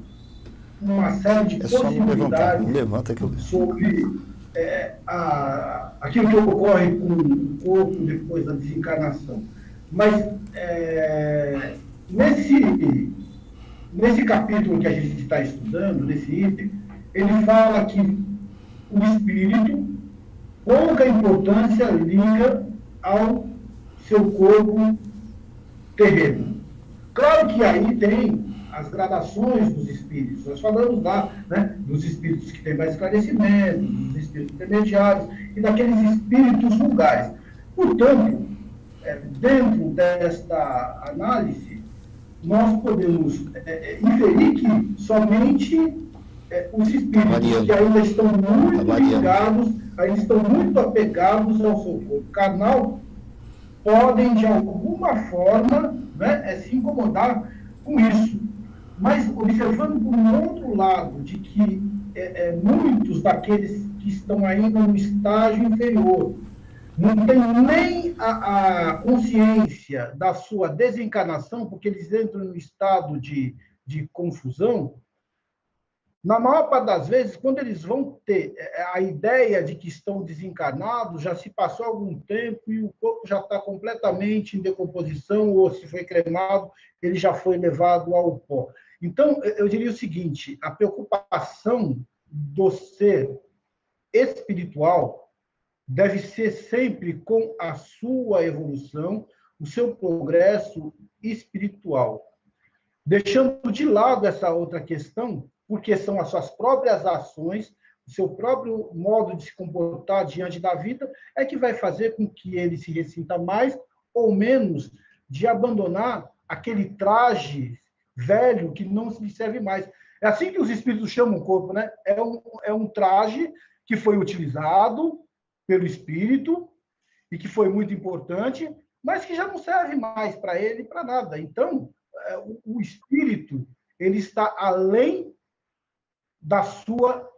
uma série de possibilidades sobre aquilo que ocorre com o corpo depois da desencarnação. Mas nesse capítulo que a gente está estudando, nesse item, ele fala que o espírito pouca importância liga ao seu corpo terreno. Claro que aí tem as gradações dos espíritos. Nós falamos lá, né, dos espíritos que têm mais esclarecimento, dos espíritos intermediários e daqueles espíritos vulgares. Portanto, dentro desta análise, nós podemos inferir que somente os espíritos que ainda estão muito ligados, ainda estão muito apegados ao seu corpo carnal, podem, de alguma forma, né, se incomodar com isso. Mas, observando por um outro lado, de que muitos daqueles que estão ainda no estágio inferior não têm nem a consciência da sua desencarnação, porque eles entram no estado de confusão. Na maior parte das vezes, quando eles vão ter a ideia de que estão desencarnados, já se passou algum tempo e o corpo já está completamente em decomposição, ou se foi cremado, ele já foi levado ao pó. Então, eu diria o seguinte, a preocupação do ser espiritual deve ser sempre com a sua evolução, o seu progresso espiritual. Deixando de lado essa outra questão, porque são as suas próprias ações, o seu próprio modo de se comportar diante da vida, é que vai fazer com que ele se ressinta mais ou menos de abandonar aquele traje velho que não lhe serve mais. É assim que os espíritos chamam o corpo, né? É um traje que foi utilizado pelo espírito e que foi muito importante, mas que já não serve mais para ele e para nada. Então, o espírito ele está além da sua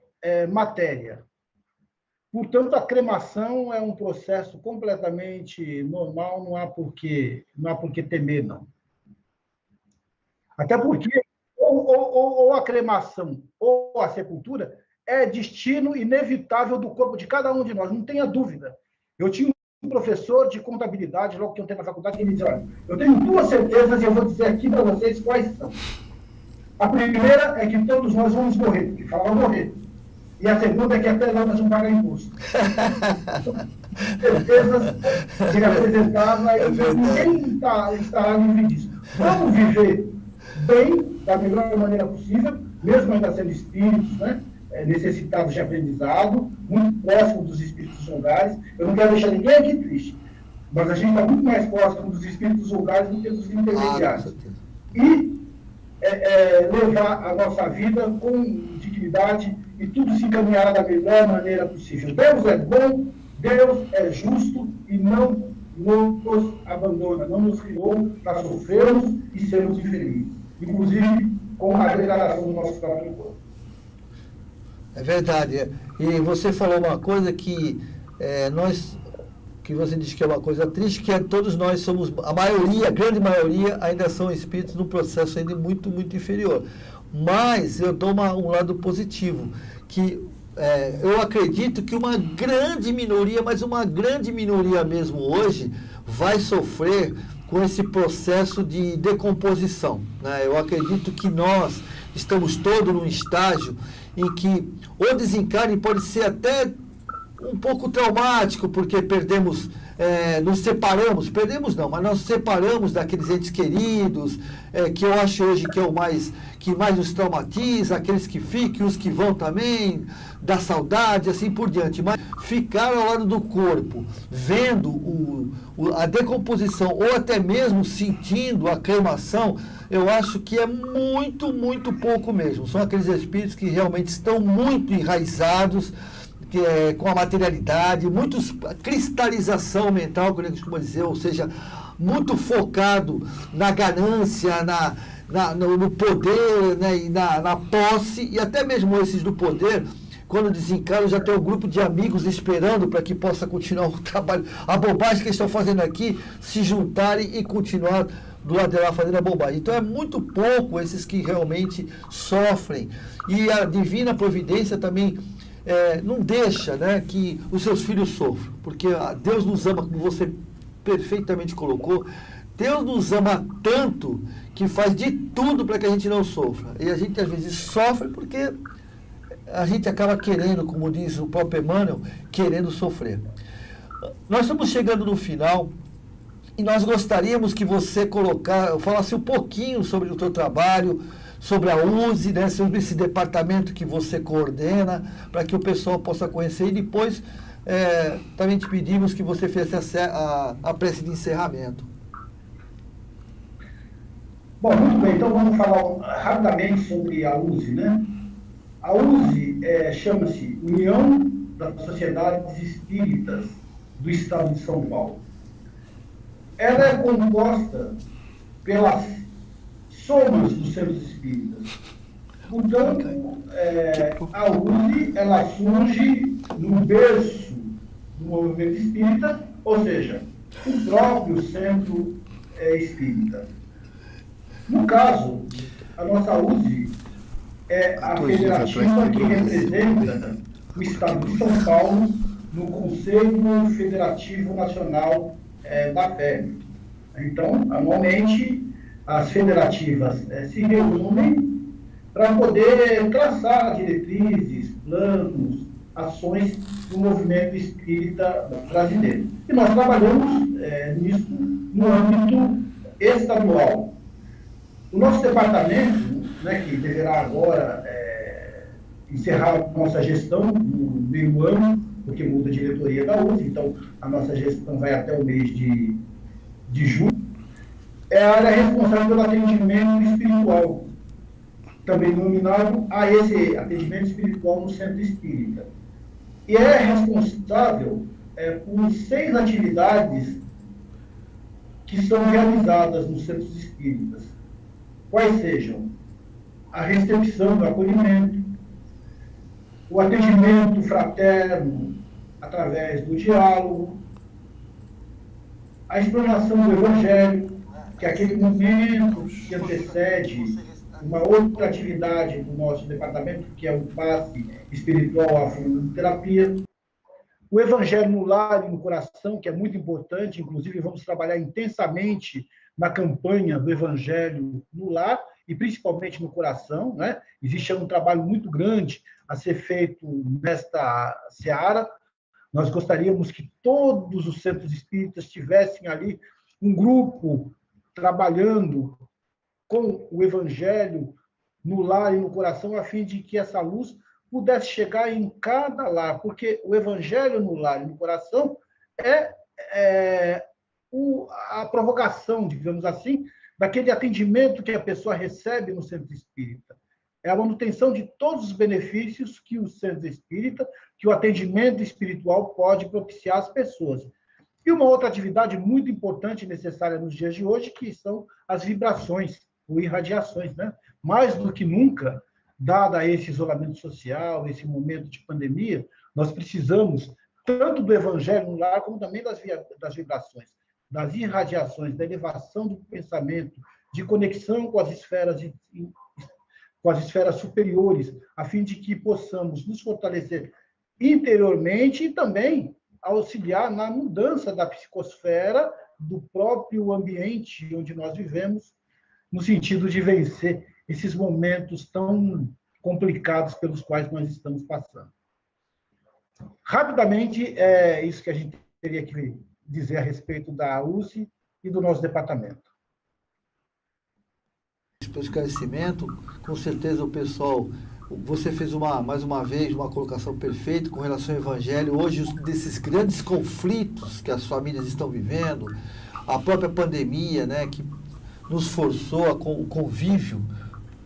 matéria. Portanto, a cremação é um processo completamente normal, não há por que temer, não. Até porque ou a cremação ou a sepultura é destino inevitável do corpo de cada um de nós, não tenha dúvida. Eu tinha um professor de contabilidade, logo que eu entrei na faculdade, que ele dizia, olha, eu tenho duas certezas e eu vou dizer aqui para vocês quais são. A primeira é que todos nós vamos morrer, porque falava morrer. E a segunda é que até lá nós vamos pagar imposto. Certezas que ele apresentava e ninguém estará livre disso. Vamos viver bem, da melhor maneira possível, mesmo ainda sendo espíritos, né, necessitados de aprendizado, muito próximo dos espíritos vulgares. Eu não quero deixar ninguém aqui triste, mas a gente está muito mais próximo dos espíritos vulgares do que dos intermediários. E levar a nossa vida com dignidade e tudo se encaminhará da melhor maneira possível. Deus é bom, Deus é justo e não nos abandona, não nos criou para sofrermos e sermos infelizes, inclusive com a degradação do nosso próprio corpo. É verdade. E você falou uma coisa que que você diz que é uma coisa triste, que todos nós somos, a maioria, a grande maioria, ainda são espíritos num processo ainda muito, muito inferior. Mas eu dou um lado positivo, que eu acredito que uma grande minoria, mas uma grande minoria mesmo hoje, vai sofrer com esse processo de decomposição, né? Eu acredito que nós estamos todos num estágio em que o desencarne pode ser até um pouco traumático, porque nos separamos, mas nós separamos daqueles entes queridos, que eu acho hoje que é que mais nos traumatiza, aqueles que ficam, os que vão também, da saudade, assim por diante. Mas ficar ao lado do corpo, vendo a decomposição, ou até mesmo sentindo a cremação, eu acho que é muito, muito pouco mesmo. São aqueles espíritos que realmente estão muito enraizados, com a materialidade, cristalização mental, como eu costumo dizer, ou seja, muito focado na ganância, no poder, né, e na posse, e até mesmo esses do poder, quando desencarnam, já tem um grupo de amigos esperando para que possa continuar o trabalho. A bobagem que eles estão fazendo aqui, se juntarem e continuar do lado de lá fazendo a bobagem. Então é muito pouco esses que realmente sofrem. E a divina providência também não deixa, né, que os seus filhos sofram, porque Deus nos ama, como você perfeitamente colocou. Deus nos ama tanto que faz de tudo para que a gente não sofra. E a gente às vezes sofre porque a gente acaba querendo, como diz o próprio Emmanuel, querendo sofrer. Nós estamos chegando no final e nós gostaríamos que você falasse um pouquinho sobre o seu trabalho, sobre a USE, né, sobre esse departamento que você coordena, para que o pessoal possa conhecer. E depois também te pedimos que você fizesse a prece de encerramento. Bom, muito bem, então vamos falar rapidamente sobre a USE, né? A USE chama-se União das Sociedades Espíritas do Estado de São Paulo. Ela é composta pelas somas dos centros espíritas. Portanto, a USE, ela surge no berço do movimento espírita, ou seja, o próprio centro espírita. No caso, a nossa USE é a federativa que representa o Estado de São Paulo no Conselho Federativo Nacional da FEB. Então, anualmente, as federativas se reúnem para poder traçar diretrizes, planos, ações do movimento espírita brasileiro. E nós trabalhamos nisso no âmbito estadual. O nosso departamento, né, que deverá agora encerrar a nossa gestão no meio do ano, porque muda a diretoria da USE, então a nossa gestão vai até o mês de julho, é a área responsável pelo atendimento espiritual, também denominado a esse atendimento espiritual no centro espírita. E é responsável por 6 atividades que são realizadas nos centros espíritas. Quais sejam? A recepção do acolhimento, o atendimento fraterno através do diálogo, a explanação do Evangelho, que é aquele momento que antecede uma outra atividade do nosso departamento, que é o passe espiritual à terapia, o Evangelho no lar e no coração, que é muito importante, inclusive vamos trabalhar intensamente na campanha do Evangelho no lar e principalmente no coração, né? Existe um trabalho muito grande a ser feito nesta seara. Nós gostaríamos que todos os centros espíritas tivessem ali um grupo trabalhando com o Evangelho no lar e no coração, a fim de que essa luz pudesse chegar em cada lar, porque o Evangelho no lar e no coração é a provocação, digamos assim, daquele atendimento que a pessoa recebe no centro espírita. É a manutenção de todos os benefícios que o centro espírita, que o atendimento espiritual pode propiciar às pessoas. E uma outra atividade muito importante e necessária nos dias de hoje, que são as vibrações ou irradiações, né? Mais do que nunca, dada esse isolamento social, esse momento de pandemia, nós precisamos tanto do Evangelho no lar, como também das vibrações, das irradiações, da elevação do pensamento, de conexão com as esferas superiores, a fim de que possamos nos fortalecer interiormente e também auxiliar na mudança da psicosfera do próprio ambiente onde nós vivemos, no sentido de vencer esses momentos tão complicados pelos quais nós estamos passando. Rapidamente, é isso que a gente teria que dizer a respeito da USE e do nosso departamento. Pelo esclarecimento, com certeza o pessoal, você fez mais uma vez uma colocação perfeita com relação ao Evangelho. Hoje, desses grandes conflitos que as famílias estão vivendo, a própria pandemia, né, que nos forçou o convívio.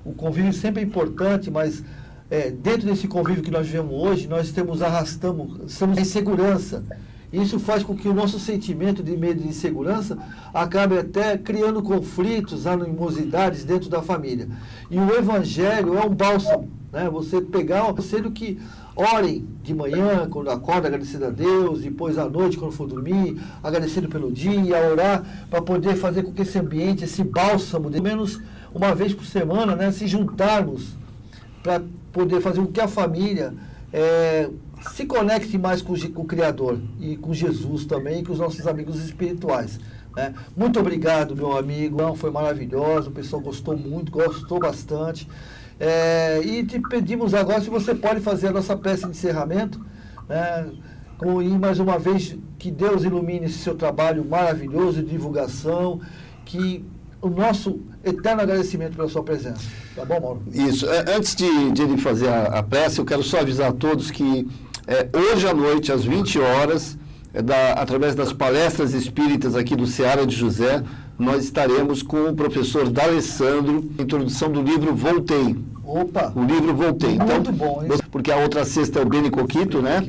O convívio sempre é importante, mas dentro desse convívio que nós vivemos hoje, nós estamos em segurança. Isso faz com que o nosso sentimento de medo e de insegurança acabe até criando conflitos, animosidades dentro da família. E o Evangelho é um bálsamo, né? Você pegar, sendo que orem de manhã, quando acorda, agradecendo a Deus, depois à noite, quando for dormir, agradecendo pelo dia, orar, para poder fazer com que esse ambiente, esse bálsamo, pelo menos uma vez por semana, né, se juntarmos para poder fazer com que a família se conecte mais com o Criador e com Jesus também, e com os nossos amigos espirituais. Né? Muito obrigado, meu amigo, foi maravilhoso, o pessoal gostou muito, gostou bastante. E te pedimos agora se você pode fazer a nossa peça de encerramento, né? E mais uma vez que Deus ilumine esse seu trabalho maravilhoso de divulgação, que o nosso eterno agradecimento pela sua presença. Tá bom, Mauro? Isso. Antes de ele fazer a prece, eu quero só avisar a todos que hoje à noite, às 20 horas, através das palestras espíritas aqui do Seara de José, nós estaremos com o professor D'Alessandro, introdução do livro Voltei. Opa! O livro Voltei. Muito bom, hein? Porque a outra sexta é o Beni Coquito, né?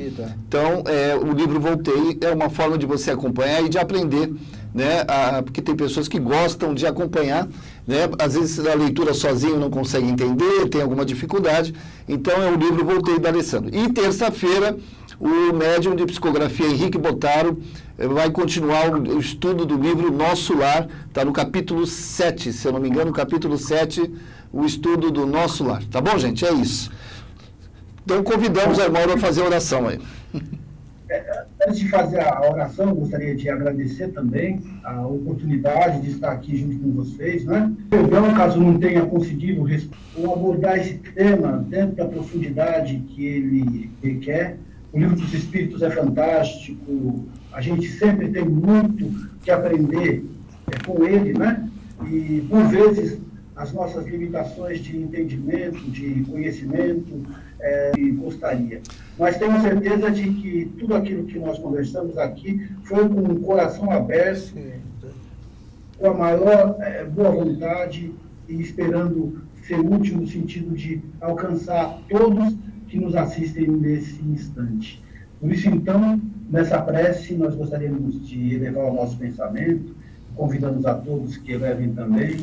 Então, o livro Voltei é uma forma de você acompanhar e de aprender, né? Porque tem pessoas que gostam de acompanhar, né? Às vezes a leitura sozinho não consegue entender, tem alguma dificuldade. Então, é o livro Voltei D'Alessandro. E terça-feira, o médium de psicografia Henrique Botaro vai continuar o estudo do livro Nosso Lar, está no capítulo 7, se eu não me engano, capítulo 7, o estudo do Nosso Lar. Tá bom, gente? É isso. Então, convidamos a irmã a fazer a oração aí. Antes de fazer a oração, gostaria de agradecer também a oportunidade de estar aqui junto com vocês, né? Perdão, caso não tenha conseguido abordar esse tema dentro da profundidade que ele requer. O Livro dos Espíritos é fantástico, a gente sempre tem muito que aprender com ele, né? E, por vezes, as nossas limitações de entendimento, de conhecimento, gostaria. Mas tenho certeza de que tudo aquilo que nós conversamos aqui foi com o coração aberto, com a maior boa vontade e esperando ser útil no sentido de alcançar todos que nos assistem nesse instante. Por isso, então, nessa prece, nós gostaríamos de elevar o nosso pensamento, convidamos a todos que elevem também,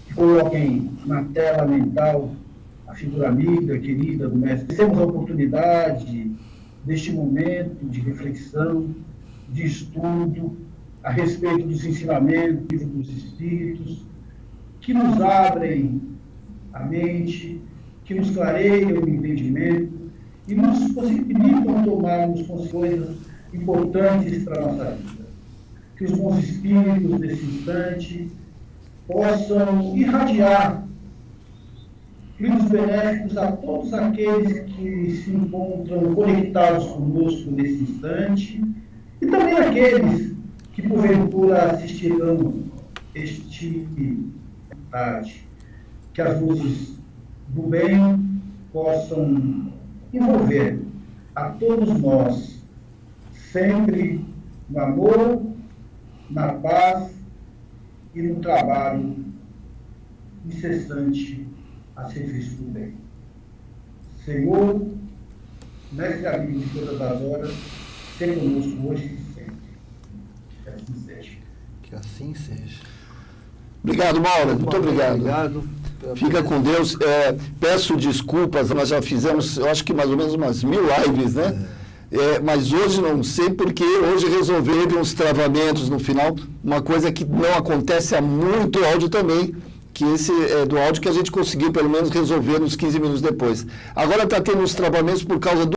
que coloquem na tela mental a figura amiga, querida do Mestre. Temos a oportunidade, neste momento de reflexão, de estudo, a respeito dos ensinamentos dos Espíritos, que nos abrem a mente, que nos clareiam o entendimento e nos possibilitam tomarmos coisas importantes para a nossa vida. Que os bons espíritos desse instante possam irradiar fluidos benéficos a todos aqueles que se encontram conectados conosco nesse instante e também aqueles que porventura assistirão este tarde. Que as luzes do bem possam envolver a todos nós, sempre no amor, na paz e no trabalho incessante a serviço do bem. Senhor, mestre amigo de todas as horas, seja conosco hoje e sempre. Que assim seja. Que assim seja. Obrigado, Mauro. Muito obrigado. Fica com Deus. Peço desculpas, nós já fizemos, eu acho que mais ou menos umas 1000 lives, né? Mas hoje não sei porque hoje resolveram uns travamentos no final, uma coisa que não acontece há muito áudio também, que esse é do áudio que a gente conseguiu pelo menos resolver uns 15 minutos depois. Agora está tendo uns travamentos por causa do